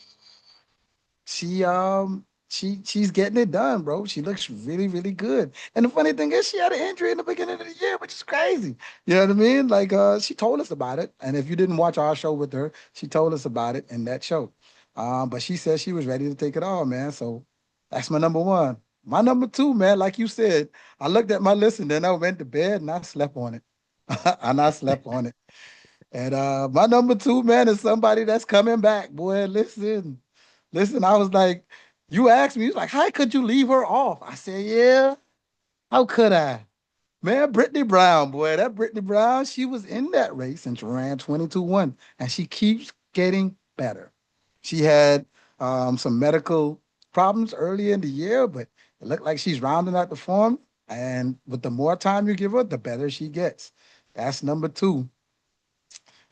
getting it done, bro. She looks really, really good. And the funny thing is, she had an injury in the beginning of the year, which is crazy. You know what I mean? Like, she told us about it. And if you didn't watch our show with her, she told us about it in that show. But she said she was ready to take it all, man. So that's my number one. My number two, man, like you said, I looked at my list and then I went to bed and I slept on it. And I slept on it. And my number two, man, is somebody that's coming back. Boy, listen, I was like, you asked me, you was like, how could you leave her off? I said, yeah, how could I? Man, Brittany Brown, boy, that Brittany Brown, she was in that race and she ran 22-1, and she keeps getting better. She had some medical problems early in the year, but it looked like she's rounding out the form, and with the more time you give her, the better she gets. That's number two.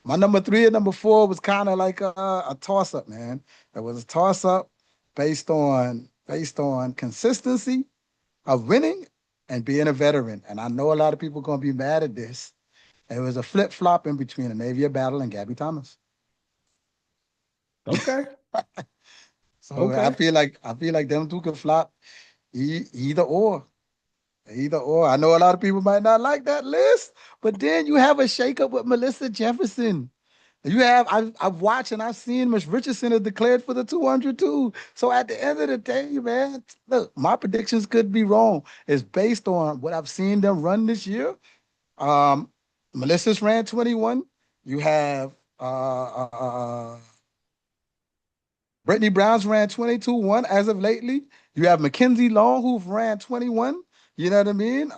My number three and number four was kind of like a toss-up, man. It was a toss-up based on consistency of winning and being a veteran. And I know a lot of people are going to be mad at this. It was a flip-flop in between Anavia Battle and Gabby Thomas. Okay. Okay. I feel like them two could flop either or. Either or. I know a lot of people might not like that list, but then you have a shakeup with Melissa Jefferson. I've watched and I've seen Miss Richardson is declared for the 200 too. So at the end of the day, man, look, my predictions could be wrong. It's based on what I've seen them run this year. Melissa's ran 21. You have Brittany Brown's ran 22-1 as of lately. You have Mackenzie Long, who've ran 21. You know what I mean?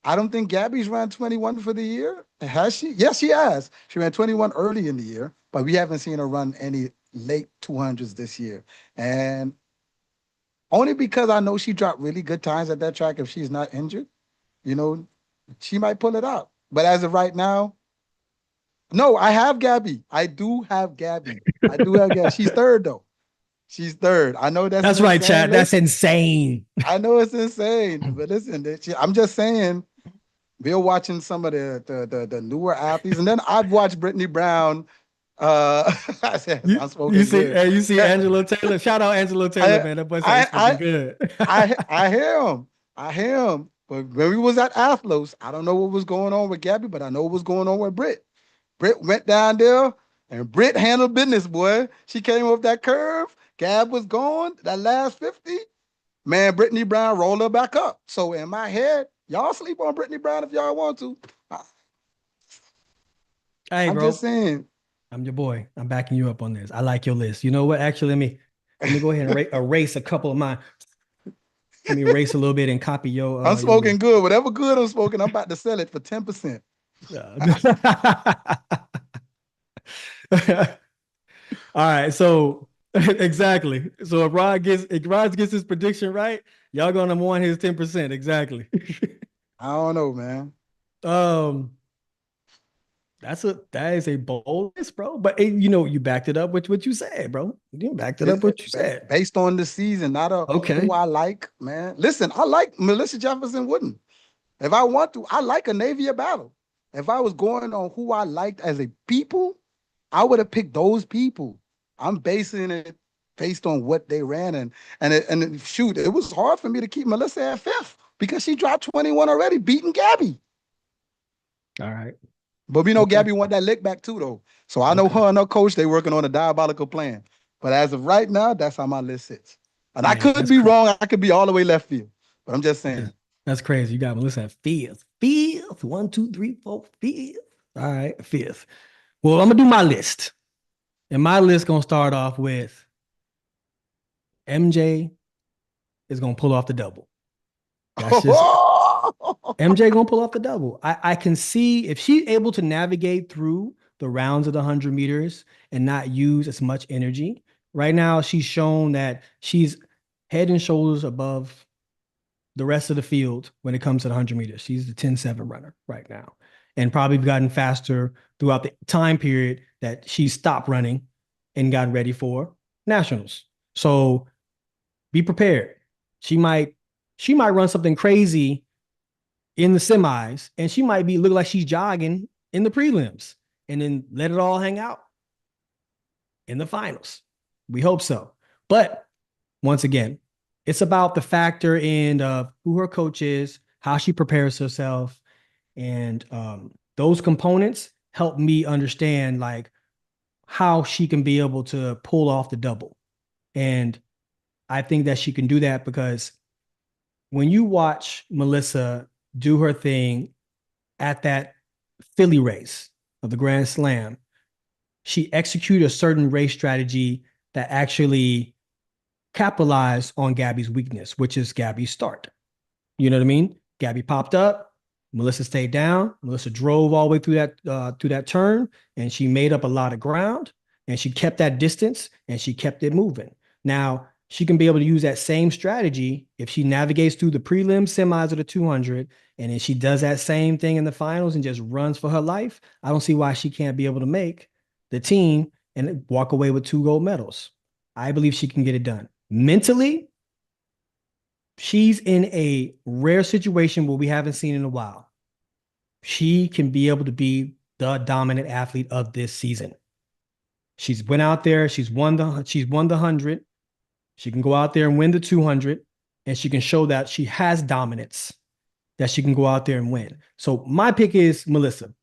I don't think Gabby's ran 21 for the year. Has she? Yes, she has. She ran 21 early in the year, but we haven't seen her run any late 200s this year. And only because I know she dropped really good times at that track if she's not injured. She might pull it out. But as of right now, no, I have Gabby. I do have Gabby. She's third though. She's third. I know that's That's an right, insane Chad. That's list. insane. I know it's insane, but listen, I'm just saying. We're watching some of the newer athletes, and then I've watched Brittany Brown. I said, You, I'm smoking good. hey, you see Angelo Taylor. Shout out Angelo Taylor, man. That boy said he's smoking good. I hear him. I hear him. But when we was at Athlos, I don't know what was going on with Gabby, but I know what was going on with Britt. Britt went down there, and Britt handled business, boy. She came off that curve. Gab was gone. That last 50, man, Brittany Brown rolled her back up. So in my head, y'all sleep on Brittany Brown if y'all want to. Hey, I'm bro. just saying. I'm your boy. I'm backing you up on this. I like your list. You know what? Actually, let me go ahead and erase a couple of mine. Let me erase a little bit and copy your. I'm smoking good. Whatever good I'm smoking, I'm about to sell it for 10%. All right. So exactly. So if Rod gets his prediction right, y'all gonna want his 10%. Exactly. I don't know, man. That is a bold list, bro. But you backed it up with what you said, bro. You backed it up with what you said. Based on the season, not who I like, man. Listen, I like Melissa Jefferson Wooden. If I want to, I like a Navy battle. If I was going on who I liked as a people, I would have picked those people. I'm basing it based on what they ran, and shoot, it was hard for me to keep Melissa at 5th because she dropped 21 already, beating Gabby. All right. But we know Gabby want that lick back too, though. So I know her and her coach, they working on a diabolical plan. But as of right now, that's how my list sits. And man, I could be wrong. I could be all the way left field. But I'm just saying. That's crazy. You got Melissa at 5th. 5th. 1, 2, 3, 4, 5th. All right, 5th. Well, I'm going to do my list. And my list going to start off with MJ is going to pull off the double. That's just MJ going to pull off the double. I can see if she's able to navigate through the rounds of the 100 meters and not use as much energy. Right now, she's shown that she's head and shoulders above the rest of the field when it comes to the 100 meters. She's the 10-7 runner right now and probably gotten faster throughout the time period that she stopped running and got ready for nationals. So be prepared. She might run something crazy in the semis, and she might look like she's jogging in the prelims and then let it all hang out in the finals. We hope so. But once again, it's about the factor in who her coach is, how she prepares herself, and those components help me understand like how she can be able to pull off the double. And I think that she can do that because when you watch Melissa do her thing at that Philly race of the Grand Slam, she executed a certain race strategy that actually capitalized on Gabby's weakness, which is Gabby's start. You know what I mean? Gabby popped up, Melissa stayed down, Melissa drove all the way through that turn, and she made up a lot of ground, and she kept that distance, and she kept it moving. Now, she can be able to use that same strategy if she navigates through the prelim semis of the 200, and then she does that same thing in the finals and just runs for her life. I don't see why she can't be able to make the team and walk away with 2 gold medals. I believe she can get it done. Mentally, she's in a rare situation where we haven't seen in a while. She can be able to be the dominant athlete of this season. She's went out there, she's won the 100. She can go out there and win the 200, and she can show that she has dominance, that she can go out there and win. So my pick is Melissa.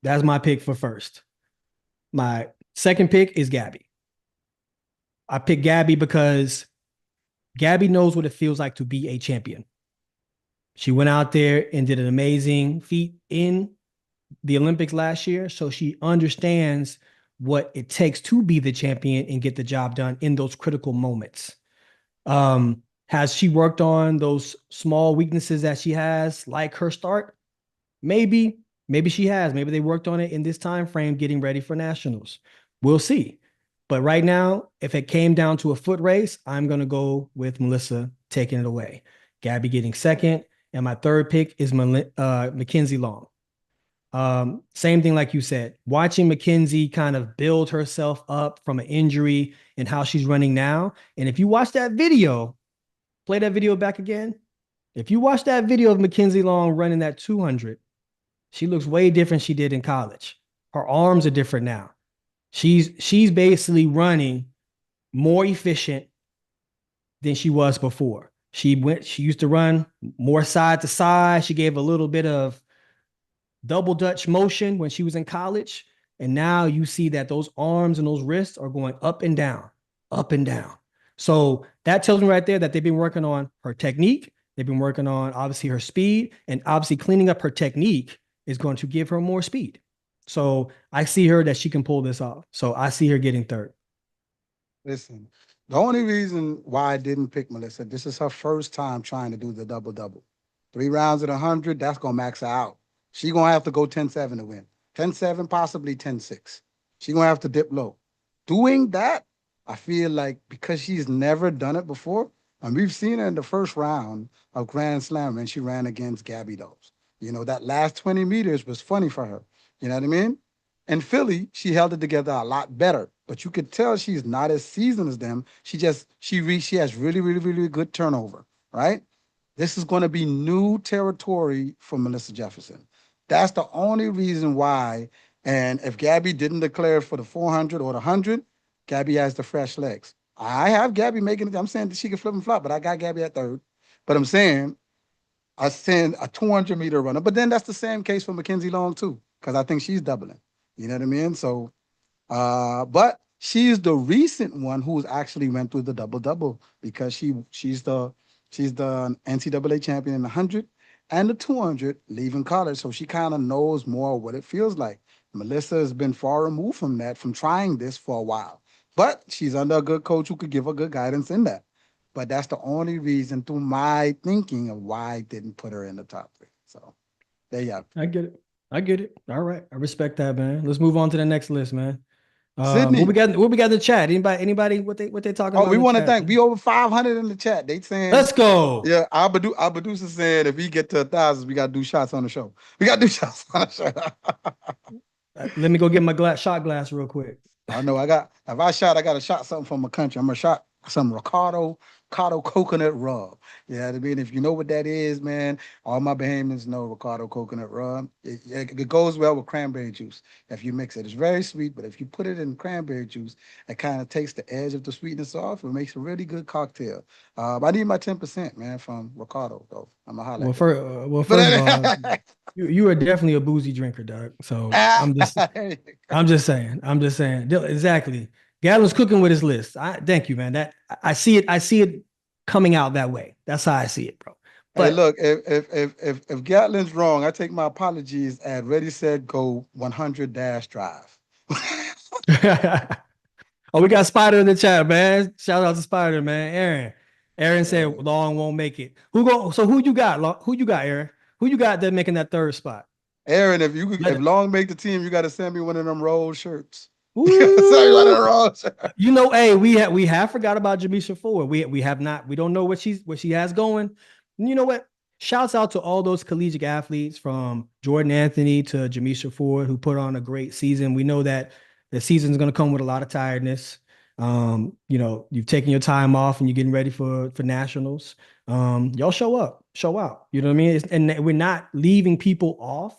That's my pick for first. My second pick is Gabby. I picked Gabby because Gabby knows what it feels like to be a champion. She went out there and did an amazing feat in the Olympics last year, so she understands what it takes to be the champion and get the job done in those critical moments. Has she worked on those small weaknesses that she has, like her start? Maybe she has. Maybe they worked on it in this time frame getting ready for nationals. We'll see. But right now, if it came down to a foot race, I'm going to go with Melissa taking it away. Gabby getting second, And my third pick is Mackenzie Long. Same thing like you said, watching Mackenzie kind of build herself up from an injury and how she's running now. And if you watch that video, play that video back again. If you watch that video of Mackenzie Long running that 200, she looks way different she did in college. Her arms are different now. She's basically running more efficient than she was before. She used to run more side to side. She gave a little bit of double Dutch motion when she was in college. And now you see that those arms and those wrists are going up and down, up and down. So that tells me right there that they've been working on her technique. They've been working on obviously her speed, and obviously cleaning up her technique is going to give her more speed. So I see her that she can pull this off. So I see her getting third. Listen, the only reason why I didn't pick Melissa, this is her first time trying to do the double-double. 3 rounds at 100, that's going to max her out. She's going to have to go 10-7 to win. 10-7, possibly 10-6. She's going to have to dip low. Doing that, I feel like because she's never done it before, and we've seen her in the first round of Grand Slam when she ran against Gabby Does. You know, that last 20 meters was funny for her. You know what I mean? In Philly, she held it together a lot better, but you could tell she's not as seasoned as them. She has really, really, really good turnover, right? This is going to be new territory for Melissa Jefferson. That's the only reason why. And if Gabby didn't declare for the 400 or the 100, Gabby has the fresh legs. I have Gabby making it. I'm saying that she can flip and flop, but I got Gabby at third. But I'm saying I send a 200-meter runner. But then that's the same case for Mackenzie Long too, because I think she's doubling. You know what I mean? So, but she's the recent one who's actually went through the double-double because she's the NCAA champion in the 100 and the 200 leaving college. So she kind of knows more what it feels like. Melissa has been far removed from that, from trying this for a while. But she's under a good coach who could give her good guidance in that. But that's the only reason through my thinking of why I didn't put her in the top 3. So there you have it. I get it. All right. I respect that, man. Let's move on to the next list, man. Sydney. What we got in the chat? Anybody what they talking about? Oh, we want to thank. We over 500 in the chat. They saying let's go. Yeah, our producer saying if we get to 1,000, we gotta do shots on the show. We gotta do shots on the show. Let me go get my shot glass real quick. I know if I gotta shot something from my country. I'm gonna shot some Ricardo coconut rub. You know what I mean? If you know what that is, man, all my Bahamians know Ricardo coconut rub. It goes well with cranberry juice if you mix it. It's very sweet, but if you put it in cranberry juice, it kind of takes the edge of the sweetness off. It makes a really good cocktail. I need my 10%, man, from Ricardo, though. I'm a holla. Well, first of all, you are definitely a boozy drinker, Doug. So I'm just saying. Exactly. Gatlin's cooking with his list. Thank you, man. That I see it coming out that way. That's how I see it, bro. But hey, look, if Gatlin's wrong, I take my apologies at Ready, Set, Go 100 drive. Oh, we got Spider in the chat, man. Shout out to Spider, man. Aaron said Long won't make it. So who you got? Who you got, Aaron? Who you got that making that third spot? Aaron, if Long make the team, you got to send me one of them roll shirts. You know, hey, we have forgot about Jamisha Ford. We have not. We don't know what she has going. And you know what? Shouts out to all those collegiate athletes from Jordan Anthony to Jamisha Ford who put on a great season. We know that the season is going to come with a lot of tiredness. You know, you've taken your time off and you're getting ready for nationals. Y'all show out. You know what I mean? And we're not leaving people off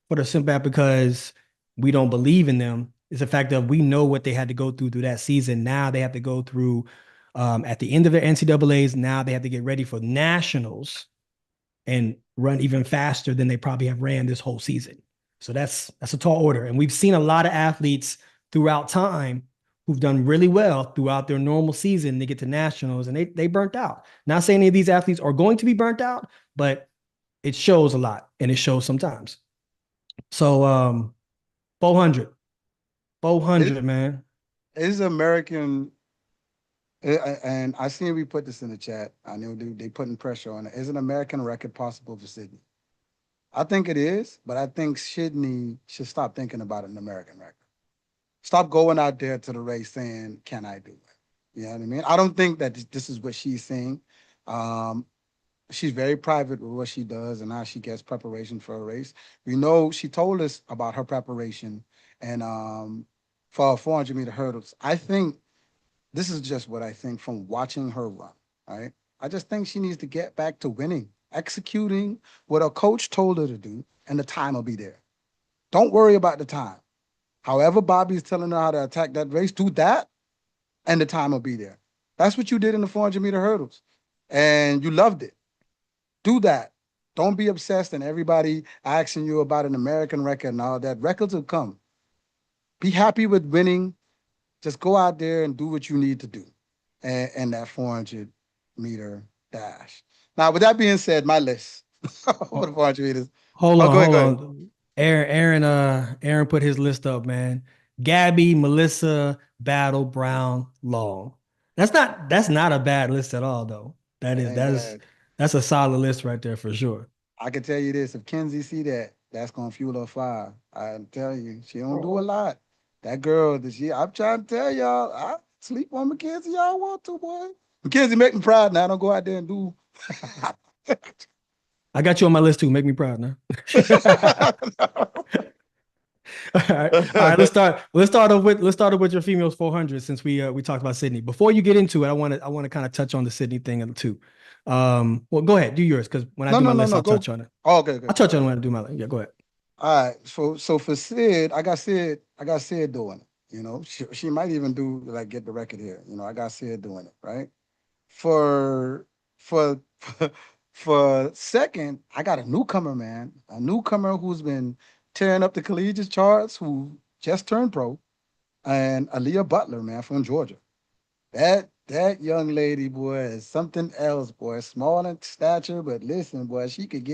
for the simple fact because we don't believe in them. It's the fact that we know what they had to go through that season. Now they have to go through at the end of their NCAAs. Now they have to get ready for nationals and run even faster than they probably have ran this whole season. So that's a tall order. And we've seen a lot of athletes throughout time who've done really well throughout their normal season. They get to nationals and they burnt out. Not saying any of these athletes are going to be burnt out, but it shows a lot and it shows sometimes. So 400, man. It's American, and I seen we put this in the chat. I know they putting pressure on it. Is an American record possible for Sydney? I think it is, but I think Sydney should stop thinking about an American record. Stop going out there to the race saying, can I do it? You know what I mean? I don't think that this is what she's saying. she's very private with what she does and how she gets preparation for a race. We know she told us about her preparation and for 400-meter hurdles. I think this is just what I think from watching her run, right? I just think she needs to get back to winning, executing what her coach told her to do, and the time will be there. Don't worry about the time. However, Bobby's telling her how to attack that race, do that, and the time will be there. That's what you did in the 400-meter hurdles, and you loved it. Do that. Don't be obsessed and everybody asking you about an American record and all that. Records will come. Be happy with winning. Just go out there and do what you need to do and that 400-meter dash. Now, with that being said, my list for the 400 meters. Hold on, go ahead. on. Aaron put his list up, man. Gabby, Melissa, Battle, Brown, Long. That's not a bad list at all, though. That's a solid list right there for sure. I can tell you this: if Kenzie see that, that's gonna fuel her fire. I tell you, she don't do a lot. That girl, I'm trying to tell y'all, I sleep on Mackenzie. Y'all want to, boy. Mackenzie, make me proud now. Don't go out there and do. I got you on my list too. Make me proud now. All right. Let's start off with your females 400 since we talked about Sydney. Before you get into it, I want to kind of touch on the Sydney thing too. Well, go ahead, do yours because when I do my list, I'll touch on it. Oh, okay. I'll touch on it when I do my list. Yeah, go ahead. All right. So for Sid, I got Sid doing it. You know, she might even do like get the record here. You know, I got Sid doing it, right? For second, I got a newcomer, man. A newcomer who's been tearing up the collegiate charts, who just turned pro, and Aaliyah Butler, man, from Georgia. That young lady, boy, is something else, boy. Small in stature, but listen, boy, she could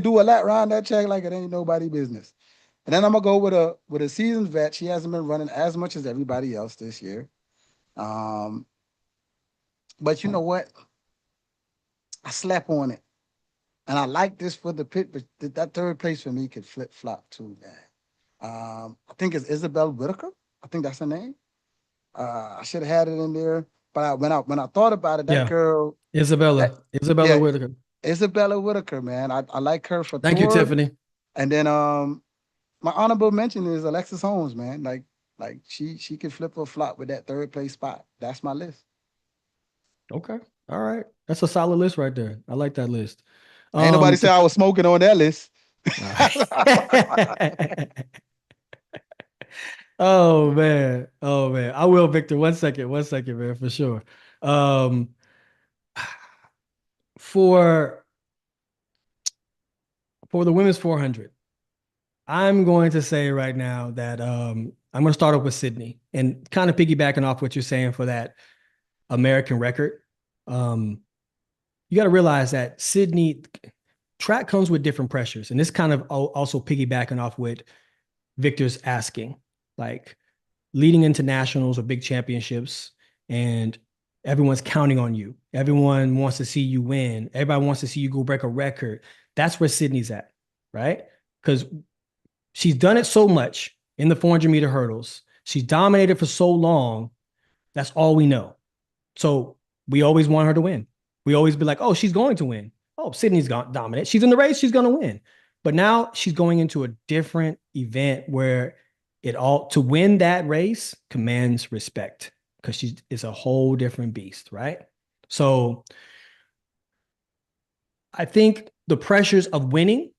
do a lap around that track like it ain't nobody business. And then I'm gonna go with a seasoned vet. She hasn't been running as much as everybody else this year. But you know what? I slept on it. And I like this for the pit, but that third place for me could flip-flop too, man. I think it's Isabel Whitaker. I think that's her name. I should have had it in there. But when I thought about it, that girl. Isabella Whitaker. Isabella Whitaker, man. I like her for Thank you, Tiffany. And then my honorable mention is Alexis Holmes, man. Like she could flip or flop with that third place spot. That's my list. Okay. All right. That's a solid list right there. I like that list. Ain't nobody said I was smoking on that list. Oh man. I will, Victor. One second, man, for sure. For the women's 400, I'm going to say right now that I'm going to start off with Sydney and kind of piggybacking off what you're saying for that American record. You got to realize that Sydney track comes with different pressures. And this kind of also piggybacking off what Victor's asking, like leading into nationals or big championships, and everyone's counting on you. Everyone wants to see you win. Everybody wants to see you go break a record. That's where Sydney's at, right? Because she's done it so much in the 400-meter hurdles. She's dominated for so long. That's all we know. So we always want her to win. We always be like, oh, she's going to win. Oh, Sydney's dominant. She's in the race. She's going to win. But now she's going into a different event where to win that race commands respect because it's a whole different beast, right? So I think the pressures of winning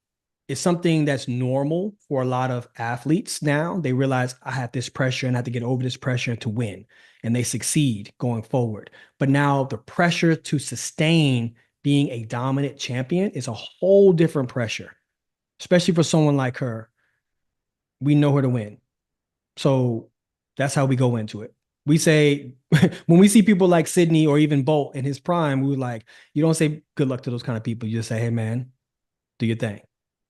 is something that's normal for a lot of athletes now. They realize I have this pressure and I have to get over this pressure to win. And they succeed going forward. But now the pressure to sustain being a dominant champion is a whole different pressure, especially for someone like her. We know her to win. So that's how we go into it. We say, when we see people like Sydney or even Bolt in his prime, we were like, you don't say good luck to those kind of people. You just say, hey, man, do your thing,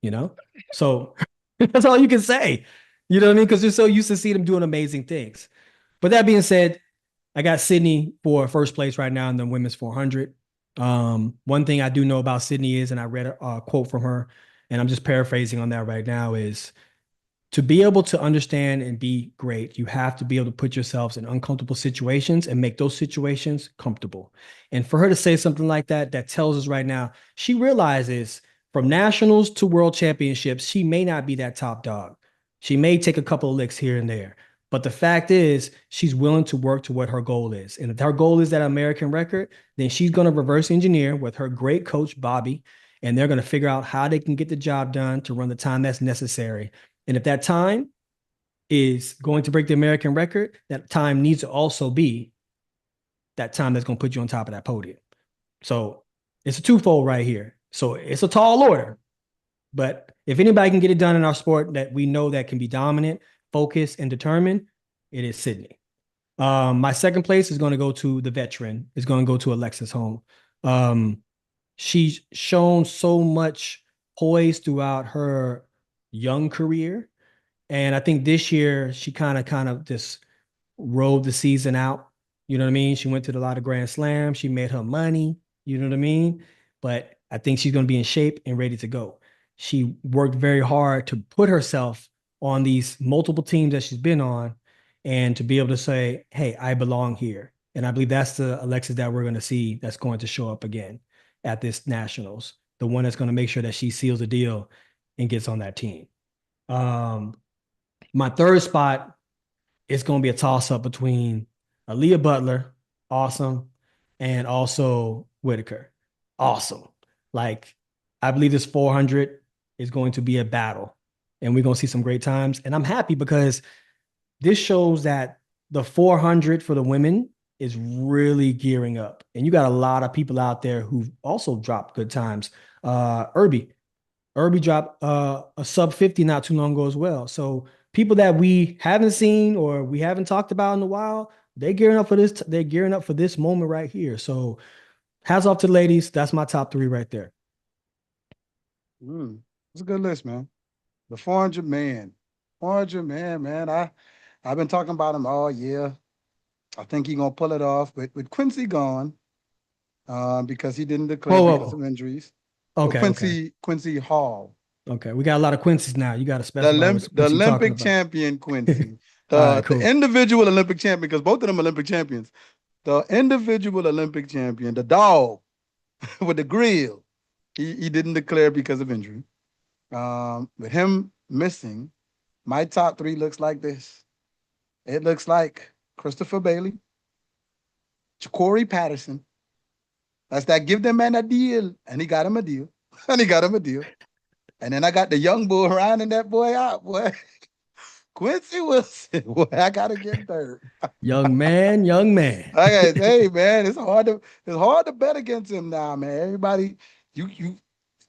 you know? So that's all you can say. You know what I mean? Because you're so used to see them doing amazing things. But that being said, I got Sydney for first place right now in the women's 400. One thing I do know about Sydney is, and I read a quote from her, and I'm just paraphrasing on that right now, is to be able to understand and be great, you have to be able to put yourselves in uncomfortable situations and make those situations comfortable. And for her to say something like that, that tells us right now, she realizes from nationals to world championships, she may not be that top dog. She may take a couple of licks here and there. But the fact is, she's willing to work to what her goal is. And if her goal is that American record, then she's going to reverse engineer with her great coach, Bobby, and they're going to figure out how they can get the job done to run the time that's necessary. And if that time is going to break the American record, that time needs to also be that time that's going to put you on top of that podium. So it's a twofold right here. So it's a tall order. But if anybody can get it done in our sport that we know that can be dominant, focused, and determined, it is Sydney. My second place is going to go to the veteran. It's going to go to Alexis Holm. She's shown so much poise throughout her young career. And I think this year she kind of just rode the season out. You know what I mean? She went to a lot of Grand Slams. She made her money. You know what I mean? But I think she's going to be in shape and ready to go. She worked very hard to put herself on these multiple teams that she's been on and to be able to say, hey, I belong here. And I believe that's the Alexis that we're going to see that's going to show up again at this Nationals, the one that's going to make sure that she seals the deal and gets on that team. My third spot is going to be a toss-up between Aaliyah Butler, awesome, and also Whitaker, awesome. Like, I believe this 400 is going to be a battle, and we're going to see some great times. And I'm happy because this shows that the 400 for the women is really gearing up. And you got a lot of people out there who've also dropped good times. Irby dropped a sub 50 not too long ago as well. So people that we haven't seen or we haven't talked about in a while, they're gearing up for this. They're gearing up for this moment right here. So hats off to the ladies. That's my top three right there. It's a good list, man. The 400 man. 400 man. I've been talking about him all year. I think he's gonna pull it off. But with Quincy gone, because he didn't declare because of injuries. Okay. Quincy Hall. Okay, we got a lot of Quincy's now. You got to specify the Olympic champion Quincy, right, cool. The individual Olympic champion, because both of them Olympic champions. The individual Olympic champion, the dog with the grill, he didn't declare because of injury. With him missing, my top three looks like this. It looks like Christopher Bailey, Corey Patterson. That's that give them man a deal, and he got him a deal, And then I got the young bull rounding that boy out, boy. Quincy Wilson, boy, I gotta get third. young man. Hey man, it's hard to bet against him now, man. Everybody,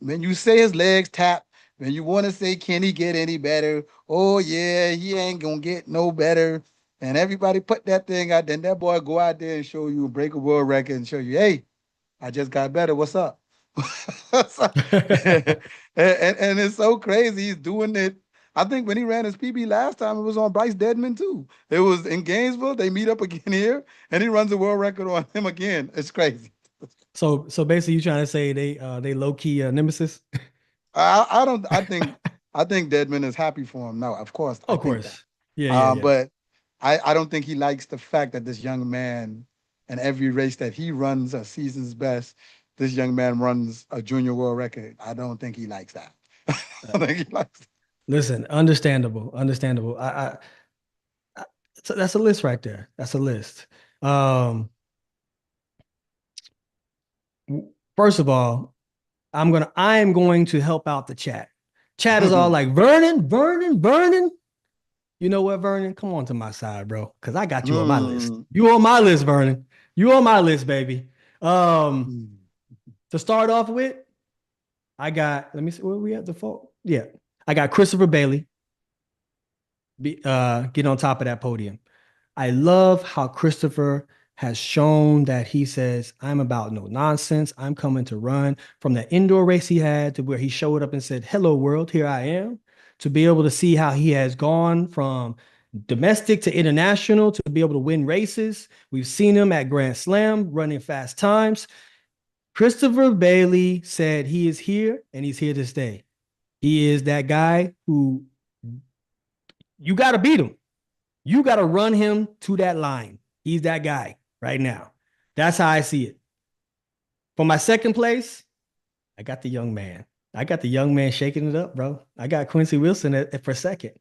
when you say his legs tap, when you want to say, can he get any better? Oh yeah, he ain't gonna get no better. And everybody put that thing out, then that boy go out there and show you, break a world record and show you, hey, I just got better. What's up? and it's so crazy. He's doing it. I think when he ran his PB last time, it was on Bryce Deadman too. It was in Gainesville. They meet up again here, and he runs a world record on him again. It's crazy. So basically, you trying to say they low key nemesis? I think Deadman is happy for him. No, of course. Of course. Yeah. But I don't think he likes the fact that this young man, in every race that he runs a season's best, this young man runs a junior world record. I don't think he likes that. I think he likes that. Listen, understandable. So that's a list right there. That's a list. First of all, I am going to help out the chat. Chat is all like, Vernon. You know what, Vernon? Come on to my side, bro, because I got you on my list. You on my list, Vernon. You on my list, baby. To start off with, I got, let me see, where we at default? Yeah. I got Christopher Bailey get on top of that podium. I love how Christopher has shown that he says, I'm about no nonsense. I'm coming to run. From the indoor race he had to where he showed up and said, hello, world, here I am. To be able to see how he has gone from domestic to international to be able to win races. We've seen him at Grand Slam running fast times. Christopher Bailey said he is here and he's here to stay. He is that guy who you got to beat him. You got to run him to that line. He's that guy right now. That's how I see it. For my second place, I got the young man. I got the young man shaking it up, bro. I got Quincy Wilson for second.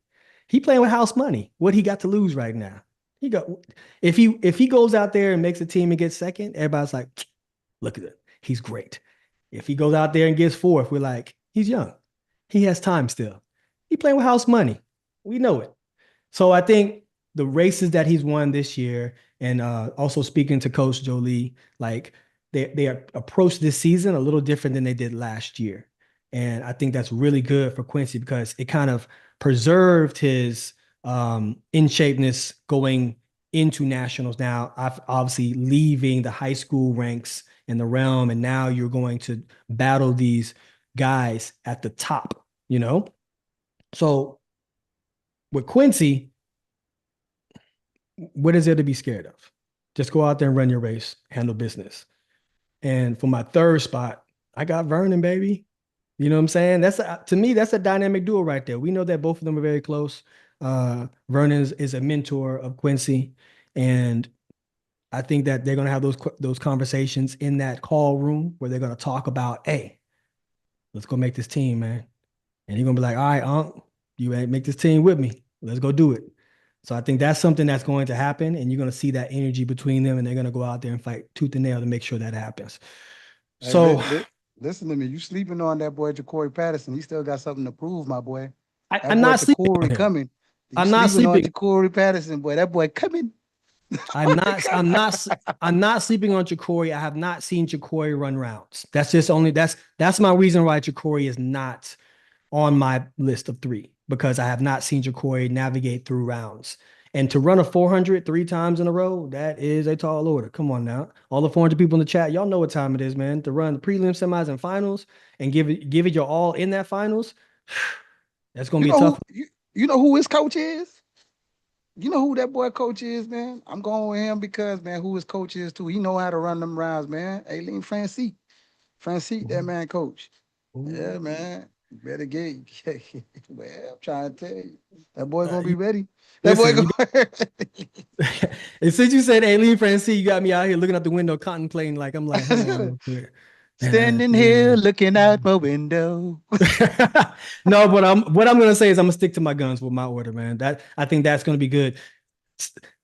He playing with house money. What he got to lose right now? If he goes out there and makes a team and gets second, everybody's like, look at it. He's great. If he goes out there and gets fourth, we're like, he's young. He has time still. He playing with house money. We know it. So I think the races that he's won this year, and also speaking to Coach Jolie, like they approached this season a little different than they did last year. And I think that's really good for Quincy because it kind of preserved his in shapeness going into nationals. Now, obviously leaving the high school ranks in the realm, and now you're going to battle these guys at the top, you know? So with Quincy, what is there to be scared of? Just go out there and run your race, handle business. And for my third spot, I got Vernon, baby. You know what I'm saying? To me, that's a dynamic duo right there. We know that both of them are very close. Vernon is a mentor of Quincy, and I think that they're going to have those conversations in that call room where they're going to talk about, hey, let's go make this team, man. And you're going to be like, all right, Unc, you make this team with me. Let's go do it. So I think that's something that's going to happen, and you're going to see that energy between them, and they're going to go out there and fight tooth and nail to make sure that happens. Hey, so listen to me. You sleeping on that boy, Ja'Cory Patterson. He still got something to prove, my boy. I'm not sleeping on him. Coming. I'm not sleeping on Ja'Cory Patterson, boy. That boy coming. I'm not sleeping on Ja'Cory. I have not seen Ja'Cory run rounds. That's my reason why Ja'Cory is not on my list of 3, because I have not seen Ja'Cory navigate through rounds. And to run a 400 3 times in a row, that is a tall order. Come on now. All the 400 people in the chat, y'all know what time it is, man. To run the prelim, semis, and finals and give it your all in that finals, that's going to be a tough one. You know who his coach is? You know who that boy coach is, man? I'm going with him because, man, who his coach is too. He know how to run them rounds, man. Aileen Francique, that man coach. Ooh. Yeah, man. You better get. Well, I'm trying to tell you, that boy gonna be ready. That boy gonna. And since you said Aileen Francique, you got me out here looking out the window, contemplating. I'm like, standing here looking out my window. No, but what I'm gonna say is I'm gonna stick to my guns with my order, man. I think that's gonna be good.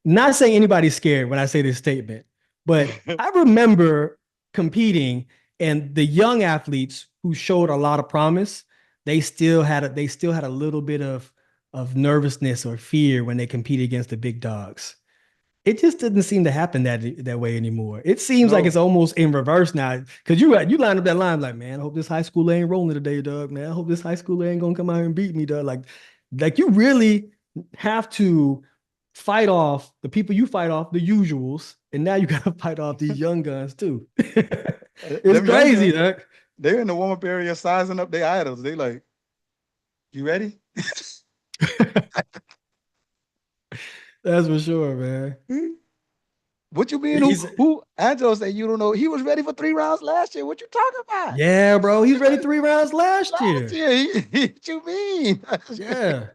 Not saying anybody's scared when I say this statement, but I remember competing, and the young athletes who showed a lot of promise, they still had a little bit of nervousness or fear when they competed against the big dogs. It just doesn't seem to happen that way anymore. It seems like it's almost in reverse now. Because you line up that line like, man, I hope this high schooler ain't rolling today, dog. Man, I hope this high schooler ain't gonna come out here and beat me, dog. Like you really have to fight off the people you fight off, the usuals, and now you gotta fight off these young guns too. It's crazy, dog. They're in the warm-up area sizing up their idols. They like, you ready? That's for sure, man. What you mean? Who? Angelo said you don't know. He was ready for 3 rounds last year. What you talking about? Yeah, bro. He's ready 3 rounds last year. What you mean? Yeah.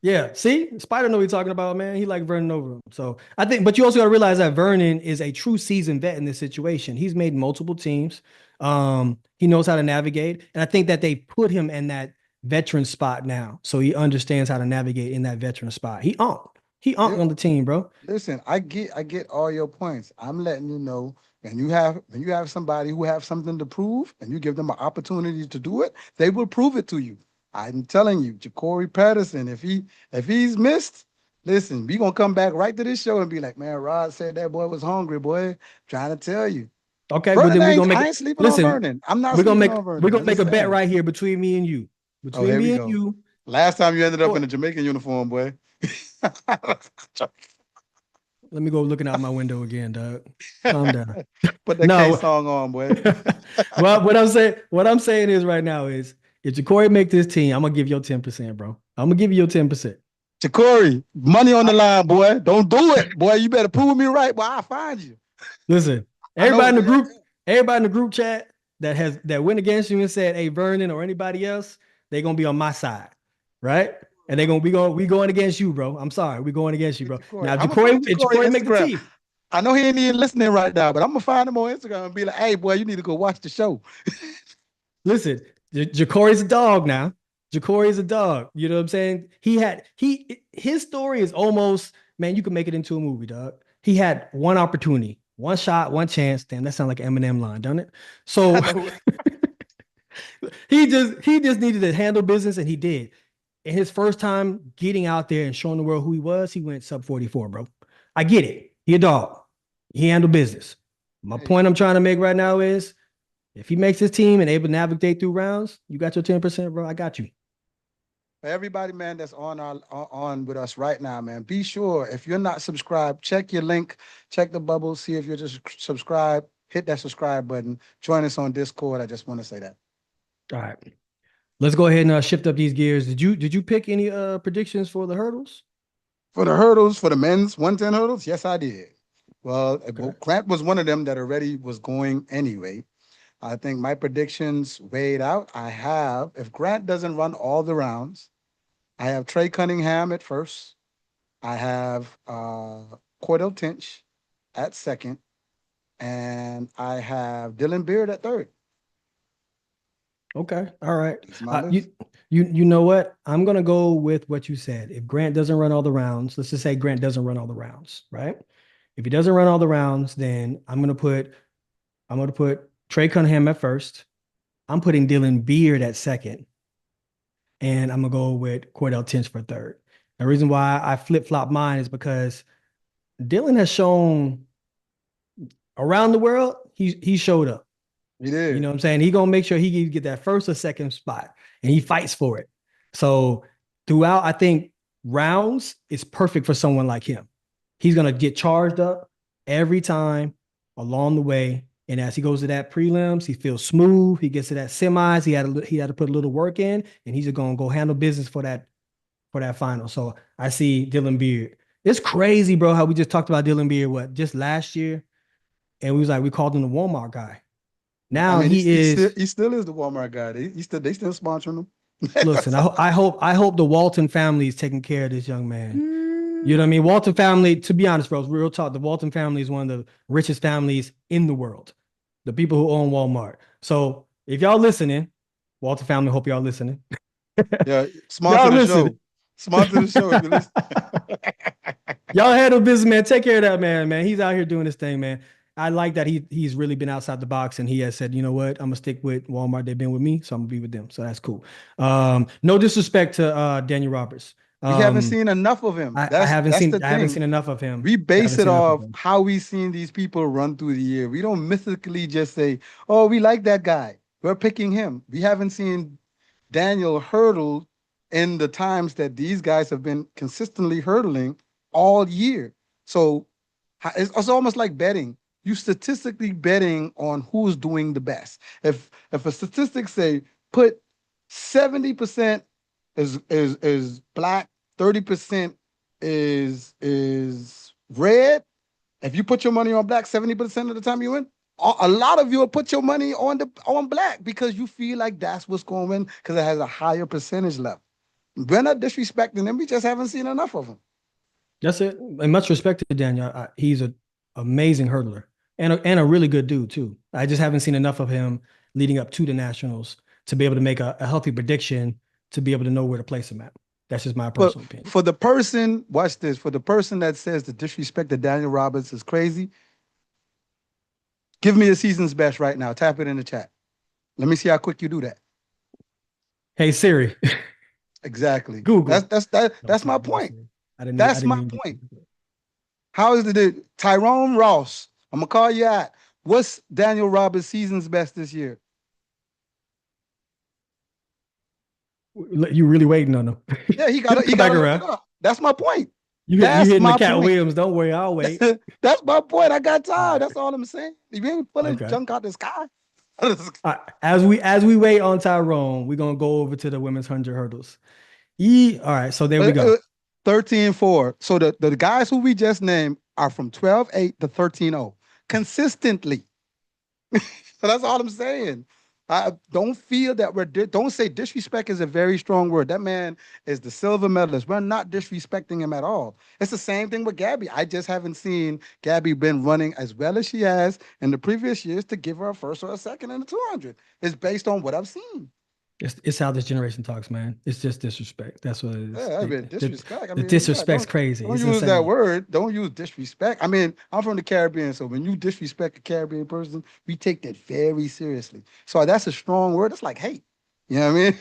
Yeah. See, Spider know what he's talking about, man. He like Vernon over him. So I think, but you also got to realize that Vernon is a true seasoned vet in this situation. He's made multiple teams. He knows how to navigate. And I think that they put him in that veteran spot now. So he understands how to navigate in that veteran spot. He on the team, bro. Listen, I get all your points. I'm letting you know when you have somebody who have something to prove and you give them an opportunity to do it, they will prove it to you. I'm telling you, Ja'Cory Patterson, if he's missed, listen, we gonna come back right to this show and be like, man, Rod said that boy was hungry, boy. Trying to tell you. Okay, but then we're gonna make. I ain't sleeping on Vernon. I'm not. We're gonna make a bet right here between me and you. Between me and you. Last time you ended up in a Jamaican uniform, boy. Let me go looking out my window again, dog. Calm down. Put that K song on, boy. Well, what I'm saying is right now is if Ja'Cory make this team, I'm gonna give you 10%, bro. I'm gonna give you your 10%. Ja'Cory, money on the line, boy. Don't do it, boy. You better prove me right, boy. I'll find you. Listen, everybody in the group chat that went against you and said, hey, Vernon or anybody else, they're gonna be on my side, right? And we going against you, bro. I'm sorry. We're going against you, bro. Now, I'm gonna Jacory make the Instagram. team. I know he ain't even listening right now, but I'm gonna find him on Instagram and be like, "Hey, boy, you need to go watch the show." Listen, Jacory's a dog now. Jacory is a dog. You know what I'm saying? His story is almost, man, you can make it into a movie, dog. He had one opportunity, one shot, one chance. Damn, that sounds like an Eminem line, doesn't it? So he just needed to handle business, and he did. And his first time getting out there and showing the world who he was, he went sub 44, bro. I get it. He a dog. He handled business. My point I'm trying to make right now is, if he makes his team and able to navigate through rounds, you got your 10%, bro. I got you. Everybody, man, that's on with us right now, man. Be sure, if you're not subscribed, check your link, check the bubble, see if you're just subscribed. Hit that subscribe button. Join us on Discord. I just want to say that. All right. Let's go ahead and shift up these gears. Did you pick any predictions for the hurdles? For the hurdles, for the men's 110 hurdles, yes, I did. Well, Grant was one of them that already was going anyway. I think my predictions weighed out. If Grant doesn't run all the rounds, I have Trey Cunningham at first. I have Cordell Tinch at second. And I have Dylan Beard at third. Okay. All right. You know what? I'm going to go with what you said. If Grant doesn't run all the rounds, let's just say Grant doesn't run all the rounds, right? If he doesn't run all the rounds, then I'm going to put Trey Cunningham at first. I'm putting Dylan Beard at second. And I'm going to go with Cordell Tinch for third. The reason why I flip-flop mine is because Dylan has shown around the world, he showed up. He did. You know what I'm saying? He going to make sure he get that first or second spot, and he fights for it. So throughout, I think, rounds, it's perfect for someone like him. He's going to get charged up every time along the way. And as he goes to that prelims, he feels smooth. He gets to that semis. He had to put a little work in, and he's just going to go handle business for that final. So I see Dylan Beard. It's crazy, bro, how we just talked about Dylan Beard, just last year? And we called him the Walmart guy. Now he still is the Walmart guy. They still sponsoring him. Listen, I hope the Walton family is taking care of this young man. You know what I mean? Walton family, to be honest, bro, real talk, the Walton family is one of the richest families in the world. The people who own Walmart. So if y'all listening, Walton family, hope y'all listening. Yeah, sponsor the show. Sponsor the show if you listen. Y'all handle business, man. Take care of that man. He's out here doing his thing, man. I like that he's really been outside the box, and he has said, you know what, I'm gonna stick with Walmart. They've been with me, so I'm gonna be with them. So that's cool. No disrespect to Daniel Roberts. We haven't seen enough of him. I haven't seen enough of him. We base it off how we've seen these people run through the year. We don't mythically just say, oh, we like that guy, we're picking him. We haven't seen Daniel hurdle in the times that these guys have been consistently hurdling all year. So it's almost like betting. You statistically betting on who's doing the best. If a statistic say put 70% is black, 30% is red. If you put your money on black 70% of the time you win, a lot of you will put your money on black because you feel like that's what's going to win because it has a higher percentage left. We're not disrespecting him. We just haven't seen enough of him. That's it. And much respect to Daniel. He's an amazing hurdler. And a really good dude, too. I just haven't seen enough of him leading up to the Nationals to be able to make a healthy prediction, to be able to know where to place him at. That's just my personal opinion. For the person, watch this, for the person that says the disrespect to Daniel Roberts is crazy, give me a season's best right now. Tap it in the chat. Let me see how quick you do that. Hey, Siri. Exactly. Google. That's my point. That's my point. How is it Tyrone Ross? I'm gonna call you out. What's Daniel Roberts' season's best this year? You really waiting on him? Yeah, he got around. That's my point. You hitting the Cat Williams? Don't worry, I'll wait. That's my point. I got time. That's all I'm saying. You ain't pulling junk out the sky. As we wait on Tyrone, we're gonna go over to the women's 100 hurdles. All right, so there we go. 13-4. So the guys who we just named are from 12-8 to 13-0 consistently. So that's all I'm saying. I don't feel that don't say disrespect is a very strong word. That man is the silver medalist. We're not disrespecting him at all. It's the same thing with Gabby. I just haven't seen Gabby been running as well as she has in the previous years to give her a first or a second in the 200. It's based on what I've seen. It's how this generation talks, man. It's just disrespect. That's what it is. Yeah, I mean, disrespect. The disrespect's crazy. Don't It's use insane. that word. Don't use disrespect. I mean, I'm from the Caribbean, so when you disrespect a Caribbean person, we take that very seriously. So that's a strong word. It's like hate. You know what I mean?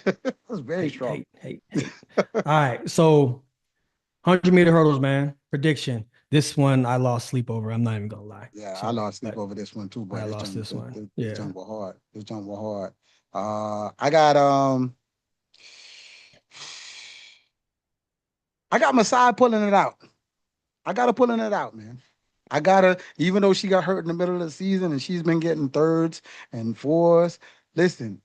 It's very strong. Hate. All right. So 100-meter hurdles, man. Prediction. This one I lost sleep over. I'm not even gonna lie. Yeah, So, I lost sleep over this one too, but I lost this one. This jump was hard. This jump was hard. I got Masai pulling it out. I got her pulling it out, man. I got her, even though she got hurt in the middle of the season and she's been getting thirds and fours. Listen,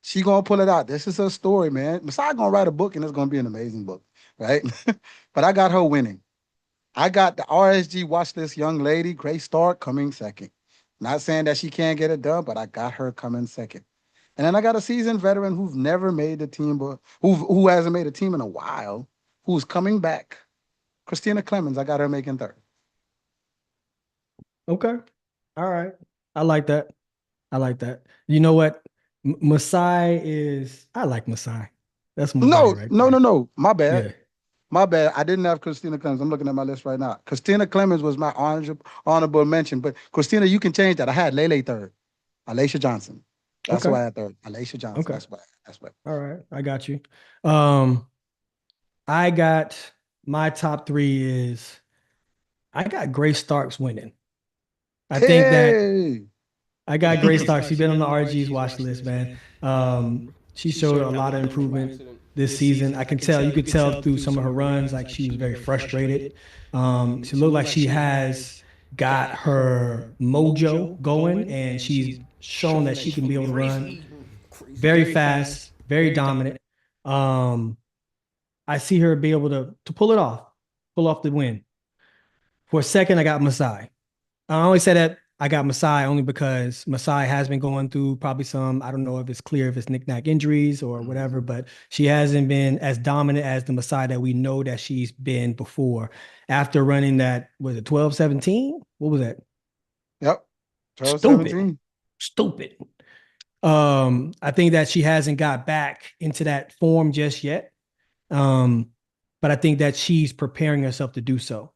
she gonna pull it out. This is her story, man. Masai gonna write a book and it's gonna be an amazing book, right? But I got her winning. I got the RSG watch this young lady, Grace Stark, coming second. Not saying that she can't get it done, but I got her coming second. And then I got a seasoned veteran who's never made the team, but who hasn't made a team in a while, who's coming back. Christina Clemens, I got her making third. Okay. All right. I like that. You know what? Masai is, I like Masai. That's my No, guy right no, there. no, no. My bad. Yeah. My bad. I didn't have Christina Clemens. I'm looking at my list right now. Christina Clemens was my honorable mention, but Christina, you can change that. I had Lele third. Alicia Johnson. That's Okay. why I had third. Alicia Johnson. Okay. That's why. All right. I got you. I got my top three is I got Grace Starks winning. I think that I got Grace Starks. She's been on the RG's watch list, man. She showed a lot of improvement this season. I can tell, you could tell through some of her runs, like she was very frustrated. She looked like she has got her mojo going, and she's shown that she can be able to run very fast, very dominant. I see her be able to pull off the win. For a second, I got Masai. I only say that I got Masai only because Masai has been going through probably some, I don't know if it's clear if it's knick-knack injuries or whatever, but she hasn't been as dominant as the Masai that we know that she's been before. After running that, was it 12-17? What was that? Yep. 12-17. Stupid. I think that she hasn't got back into that form just yet. But I think that she's preparing herself to do so.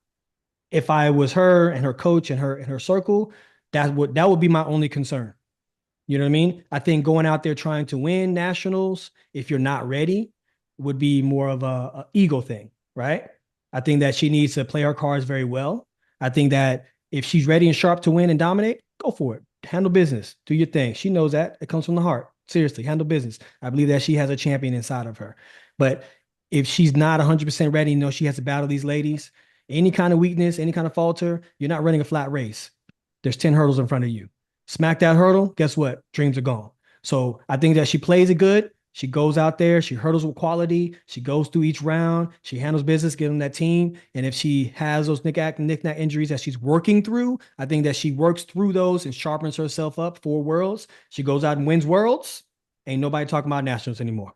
If I was her and her coach and her circle, that would be my only concern. You know what I mean? I think going out there trying to win nationals, if you're not ready, would be more of a ego thing, right? I think that she needs to play her cards very well. I think that if she's ready and sharp to win and dominate, go for it. Handle business. Do your thing. She knows that. It comes from the heart. Seriously, handle business. I believe that she has a champion inside of her. But if she's not 100% ready, you know, she has to battle these ladies. Any kind of weakness, any kind of falter, you're not running a flat race. There's 10 hurdles in front of you. Smack that hurdle, guess what? Dreams are gone. So I think that she plays it good. She goes out there, she hurdles with quality. She goes through each round. She handles business, getting that team. And if she has those knick-knack injuries that she's working through, I think that she works through those and sharpens herself up for Worlds. She goes out and wins Worlds. Ain't nobody talking about nationals anymore.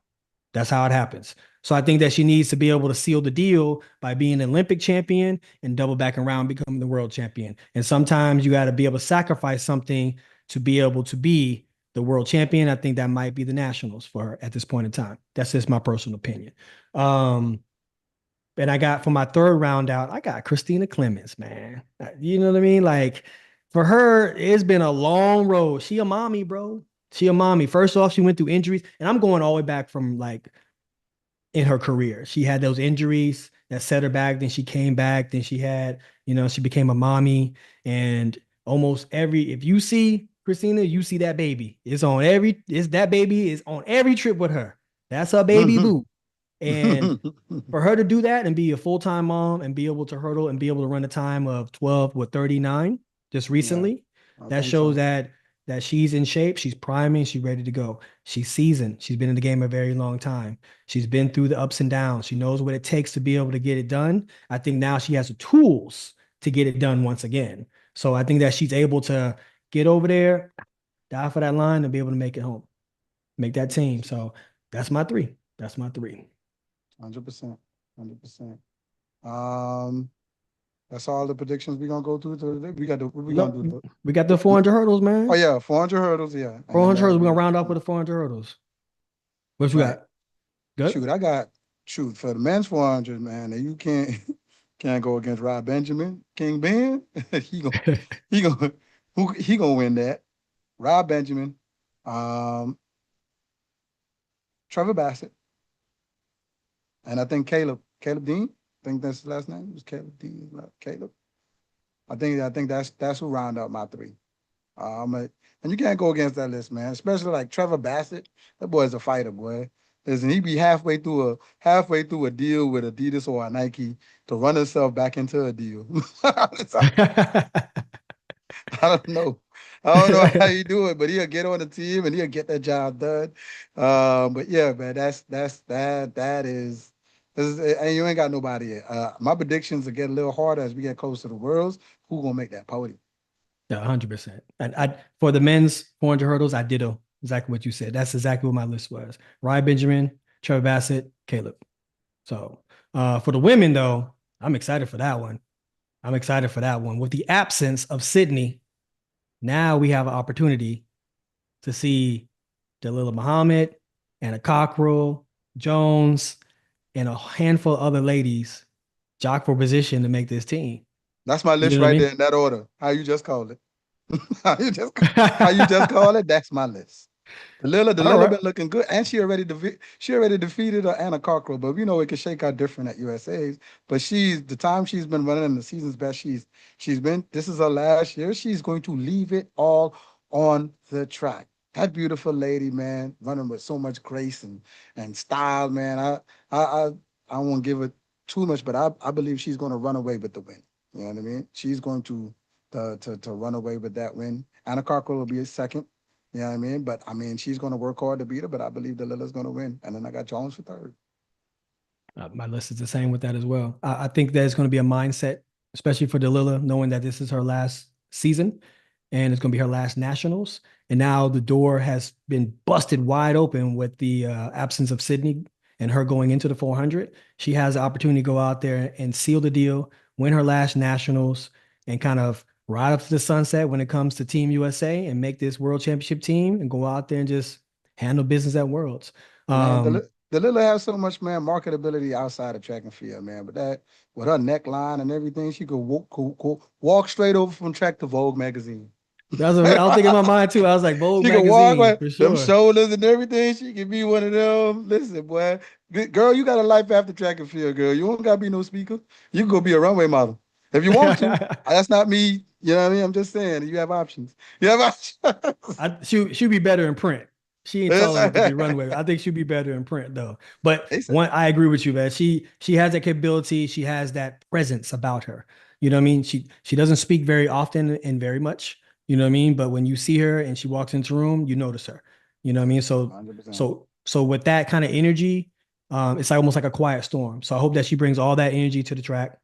That's how it happens. So I think that she needs to be able to seal the deal by being an Olympic champion and double back around becoming the world champion. And sometimes you got to be able to sacrifice something to be able to be the world champion. I think that might be the nationals for her at this point in time. That's just my personal opinion. And I got for my third round out, I got Christina Clemens, man. You know what I mean? Like for her, it's been a long road. She a mommy, bro. She a mommy. First off, she went through injuries, and I'm going all the way back from like in her career. She had those injuries that set her back. Then she came back. Then she had, you know, she became a mommy. And almost if you see Christina, you see that baby. That baby is on every trip with her. That's her baby boo. And for her to do that and be a full-time mom and be able to hurdle and be able to run a time of 12:39 just recently, that shows that she's in shape, she's priming, she's ready to go. She's seasoned. She's been in the game a very long time. She's been through the ups and downs. She knows what it takes to be able to get it done. I think now she has the tools to get it done once again. So I think that she's able to get over there, dive for that line, and be able to make it home. make that team. So that's my three. That's my three. 100%. 100%. That's all the predictions we're gonna go through today. We got the what we gonna do? We got the 400 hurdles, man. Oh yeah, 400 hurdles. Yeah, 400 hurdles. We're gonna round off with the 400 hurdles. What you got? Good. Shoot for the men's 400, man. You can't go against Rob Benjamin, King Ben. he gonna win that. Rob Benjamin, Trevor Bassett, and I think Caleb Dean. I think that's his last name. It was Caleb Dean. Caleb. I think that's who round up my three. And you can't go against that list, man. Especially like Trevor Bassett. That boy's a fighter, boy. Listen, he be halfway through a deal with Adidas or a Nike to run himself back into a deal. I don't know. I don't know how you do it, but he'll get on the team and he'll get that job done. But yeah, man, that is, and you ain't got nobody yet. My predictions will get a little harder as we get closer to the Worlds. Who gonna make that podium? Yeah, 100%. And for the men's 400 hurdles, I did exactly what you said. That's exactly what my list was. Ryan Benjamin, Trevor Bassett, Caleb. So for the women, though, I'm excited for that one. With the absence of Sydney, now we have an opportunity to see Dalilah Muhammad, Anna Cockrell, Jones, and a handful of other ladies jock for position to make this team. That's my list right there in that order. How you just call it? how you just call it? That's my list. Dalilah been looking good, and she already defeated Anna Cockrell. But we know it can shake out different at USA's. But the time she's been running in the season's best. She's been. This is her last year. She's going to leave it all on the track. That beautiful lady, man, running with so much grace and style, man. I won't give it too much, but I believe she's going to run away with the win. You know what I mean? She's going to run away with that win. Anna Cockrell will be a second. You know what I mean? But I mean, she's going to work hard to beat her, but I believe Dalilah's going to win. And then I got Jones for third. My list is the same with that as well. I think there's going to be a mindset, especially for Dalilah, knowing that this is her last season and it's going to be her last nationals. And now the door has been busted wide open with the absence of Sydney and her going into the 400. She has the opportunity to go out there and seal the deal, win her last nationals, and kind of ride up to the sunset when it comes to Team USA and make this World Championship team and go out there and just handle business at Worlds. Dalilah has so much, man, marketability outside of track and field, man. But that, with her neckline and everything, she could walk straight over from track to Vogue magazine. That's what I was thinking in my mind too. I was like, Vogue she magazine, can walk for sure. Them shoulders and everything. She can be one of them. Listen, boy, girl, you got a life after track and field, girl. You don't got to be no speaker. You can go be a runway model if you want to. That's not me. You know what I mean? I'm just saying, you have options. She'll be better in print. She ain't tall enough to be runway. I think she'll be better in print though. But I agree with you, man. She has that capability. She has that presence about her. You know what I mean? She doesn't speak very often and very much. You know what I mean? But when you see her and she walks into a room, you notice her. You know what I mean? So 100%. So with that kind of energy, it's almost like a quiet storm. So I hope that she brings all that energy to the track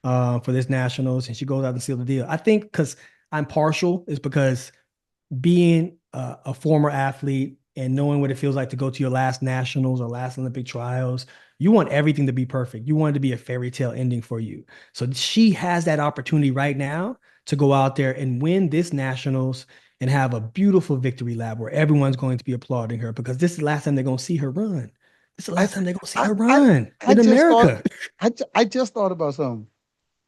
for this nationals and she goes out and seal the deal. I think because I'm partial is because being a former athlete and knowing what it feels like to go to your last nationals or last Olympic trials, you want everything to be perfect. You want it to be a fairy tale ending for you. So she has that opportunity right now to go out there and win this nationals and have a beautiful victory lap where everyone's going to be applauding her because this is the last time they're going to see her run. This is the last time they're going to see her run in America. I just thought about something.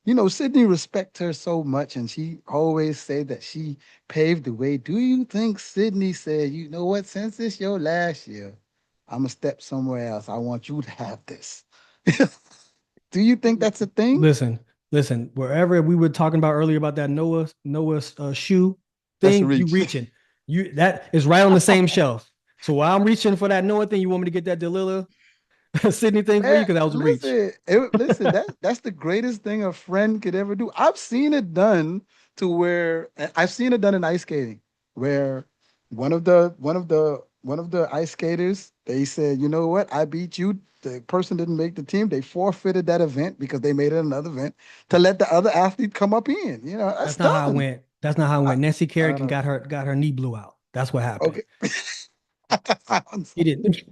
You know, Sydney respects her so much, and she always said that she paved the way. Do you think Sydney said, you know what, since it's your last year, I'm going to step somewhere else. I want you to have this. Do you think that's a thing? Listen, wherever we were talking about earlier about that Noah's shoe thing, you reaching. That is right on the same shelf. So while I'm reaching for that Noah thing, you want me to get that Dalilah Sydney thing for you because that was a reach. Listen, that's the greatest thing a friend could ever do. I've seen it done in ice skating, where one of the ice skaters, they said, you know what, I beat you. The person didn't make the team. They forfeited that event because they made it another event to let the other athlete come up in. You know, that's not how it went. Nancy Kerrigan got her knee blew out. That's what happened. Okay. He didn't.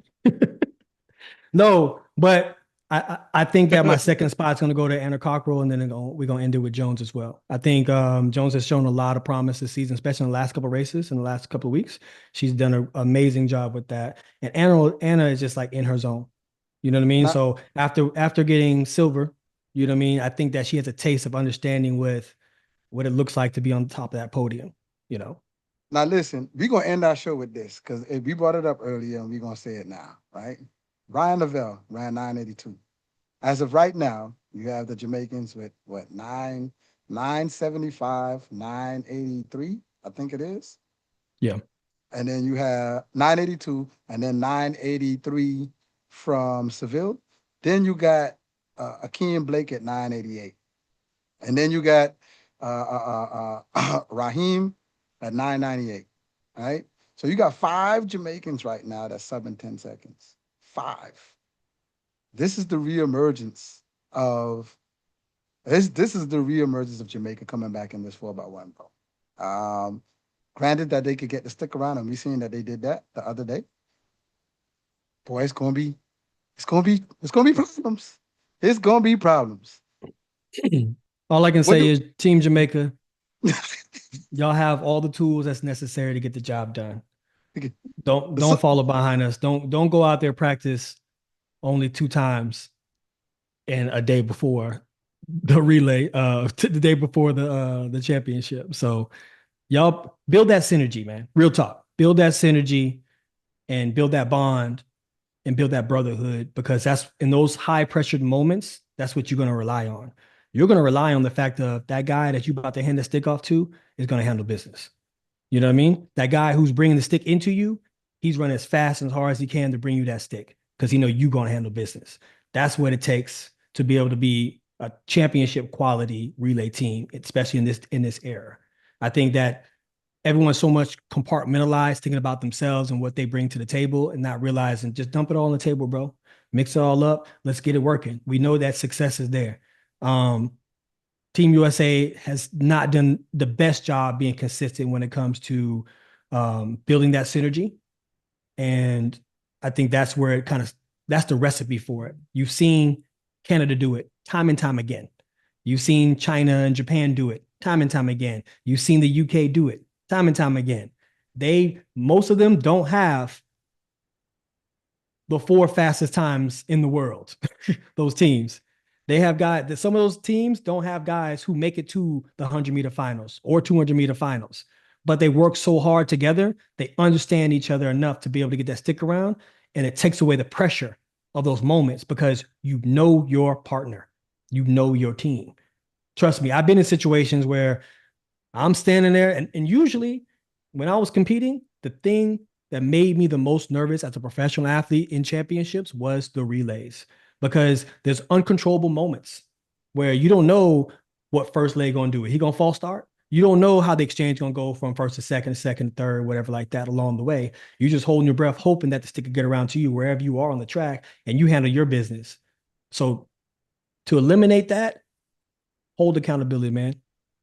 No, but I think that my second spot's going to go to Anna Cockrell, and then we're going to end it with Jones as well. I think Jones has shown a lot of promise this season, especially in the last couple of races, in the last couple of weeks. She's done an amazing job with that. And Anna is just like in her zone. You know what I mean? So after getting silver, you know what I mean? I think that she has a taste of understanding with what it looks like to be on top of that podium, you know? Now listen, we're gonna end our show with this because if we brought it up earlier and we're gonna say it now, right? Ryan Lavelle ran 982. As of right now, you have the Jamaicans with what 975, 983, I think it is. Yeah. And then you have 982 and then 983 from Seville. Then you got Akeem Blake at 988. And then you got Raheem at 998. Right? So you got 5 Jamaicans right now that's sub in 10 seconds. 5. This is the reemergence of this is the reemergence of Jamaica coming back in this 4x1, bro. Granted that they could get to stick around, and we seen that they did that the other day. Boy, it's gonna be problems. It's gonna be problems. All I can say is Team Jamaica, y'all have all the tools that's necessary to get the job done. Don't follow behind us. Don't go out there practice only 2 times and a day before the relay, the day before the championship. So y'all build that synergy, man. Real talk. Build that synergy and build that bond and build that brotherhood, because that's in those high pressured moments, that's what you're going to rely on. You're going to rely on the fact of that guy that you're about to hand the stick off to is going to handle business. You know what I mean? That guy who's bringing the stick into you, he's running as fast and as hard as he can to bring you that stick because he know you're going to handle business. That's what it takes to be able to be a championship quality relay team, especially in this era. I think that everyone's so much compartmentalized, thinking about themselves and what they bring to the table and not realizing just dump it all on the table, bro. Mix it all up. Let's get it working. We know that success is there. Team USA has not done the best job being consistent when it comes to building that synergy. And I think that's where that's the recipe for it. You've seen Canada do it time and time again. You've seen China and Japan do it time and time again. You've seen the UK do it time and time again. Most of them don't have the 4 fastest times in the world, those teams. They have guys, some of those teams don't have guys who make it to the 100-meter finals or 200-meter finals, but they work so hard together. They understand each other enough to be able to get that stick around, and it takes away the pressure of those moments because you know your partner, you know your team. Trust me, I've been in situations where I'm standing there, and usually when I was competing, the thing that made me the most nervous as a professional athlete in championships was the relays, because there's uncontrollable moments where you don't know what first leg gonna do. He gonna false start? You don't know how the exchange gonna go from first to second to third, whatever like that along the way. You're just holding your breath, hoping that the stick can get around to you wherever you are on the track, and you handle your business. So to eliminate that, hold accountability, man.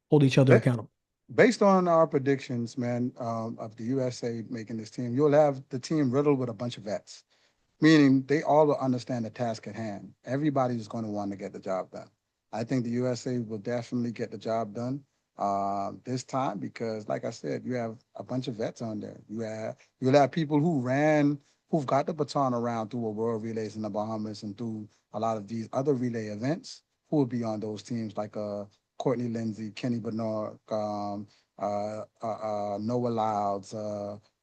Hold each other accountable. Based on our predictions, man, of the USA making this team, you'll have the team riddled with a bunch of vets, meaning they all will understand the task at hand. Everybody's going to want to get the job done. I think the USA will definitely get the job done this time because, like I said, you have a bunch of vets on there. You'll have people who've got the baton around through a World Relays in the Bahamas and through a lot of these other relay events who will be on those teams like Courtney Lindsay, Kenny Bernard, Noah Lyles,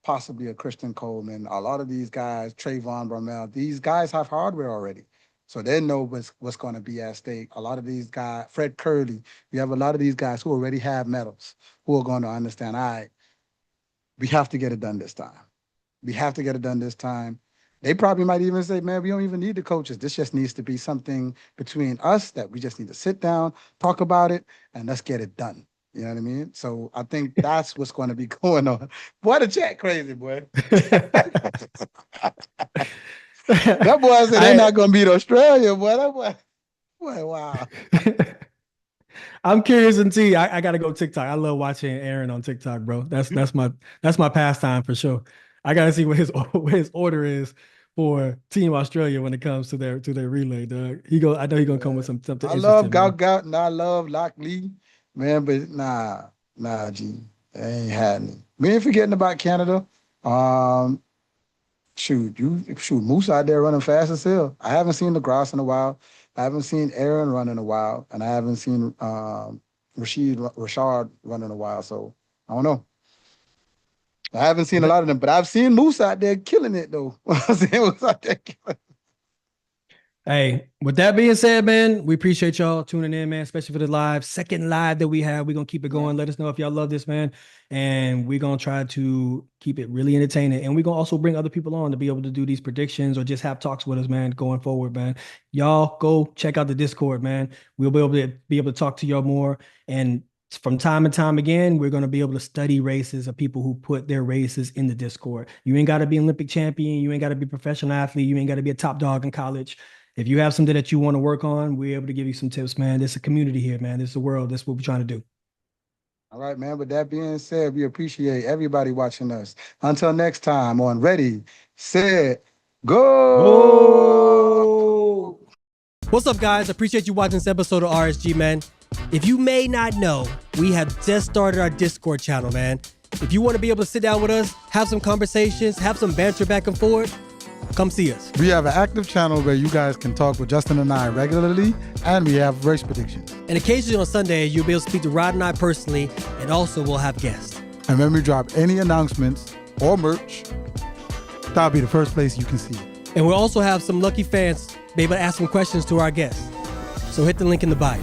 possibly a Christian Coleman. A lot of these guys, Trayvon Bromell, these guys have hardware already. So they know what's going to be at stake. A lot of these guys, Fred Curley, we have a lot of these guys who already have medals, who are going to understand, all right, we have to get it done this time. We have to get it done this time. They probably might even say, man, we don't even need the coaches. This just needs to be something between us that we just need to sit down, talk about it, and let's get it done. You know what I mean? So I think that's what's going to be going on. Boy, the chat crazy, boy. That boy said they're not going to beat Australia, boy. That boy, wow. I'm curious and see. I got to go TikTok. I love watching Aaron on TikTok, bro. That's my pastime for sure. I gotta see what his order is for Team Australia when it comes to their relay, Doug. I know he's gonna come with something. I love interesting, man. Gout and I love Lockley, man, but nah, G. That ain't happening. We ain't forgetting about Canada. Moose out there running fast as hell. I haven't seen LaGrasse in a while. I haven't seen Aaron run in a while, and I haven't seen Rashard run in a while. So I don't know. I haven't seen a lot of them, but I've seen Moose out there killing it though. I've seen Moose out there killing it. Hey, with that being said, man, we appreciate y'all tuning in, man, especially for the second live that we have. We're going to keep it going. Let us know if y'all love this, man. And we're going to try to keep it really entertaining. And we're going to also bring other people on to be able to do these predictions or just have talks with us, man, going forward, man. Y'all go check out the Discord, man. We'll be able to talk to y'all more. And from time and time again, we're going to be able to study races of people who put their races in the Discord. You ain't got to be an Olympic champion. You ain't got to be a professional athlete. You ain't got to be a top dog in college. If you have something that you want to work on, we're able to give you some tips, man. There's a community here, man. This is the world. That's what we're trying to do. All right, man. With that being said, we appreciate everybody watching us. Until next time on Ready, Set, Go! What's up, guys? Appreciate you watching this episode of RSG, man. If you may not know, we have just started our Discord channel, man. If you want to be able to sit down with us, have some conversations, have some banter back and forth, come see us. We have an active channel where you guys can talk with Justin and I regularly, and we have race predictions. And occasionally on Sunday, you'll be able to speak to Rod and I personally, and also we'll have guests. And when we drop any announcements or merch, that'll be the first place you can see it. And we'll also have some lucky fans be able to ask some questions to our guests. So hit the link in the bio.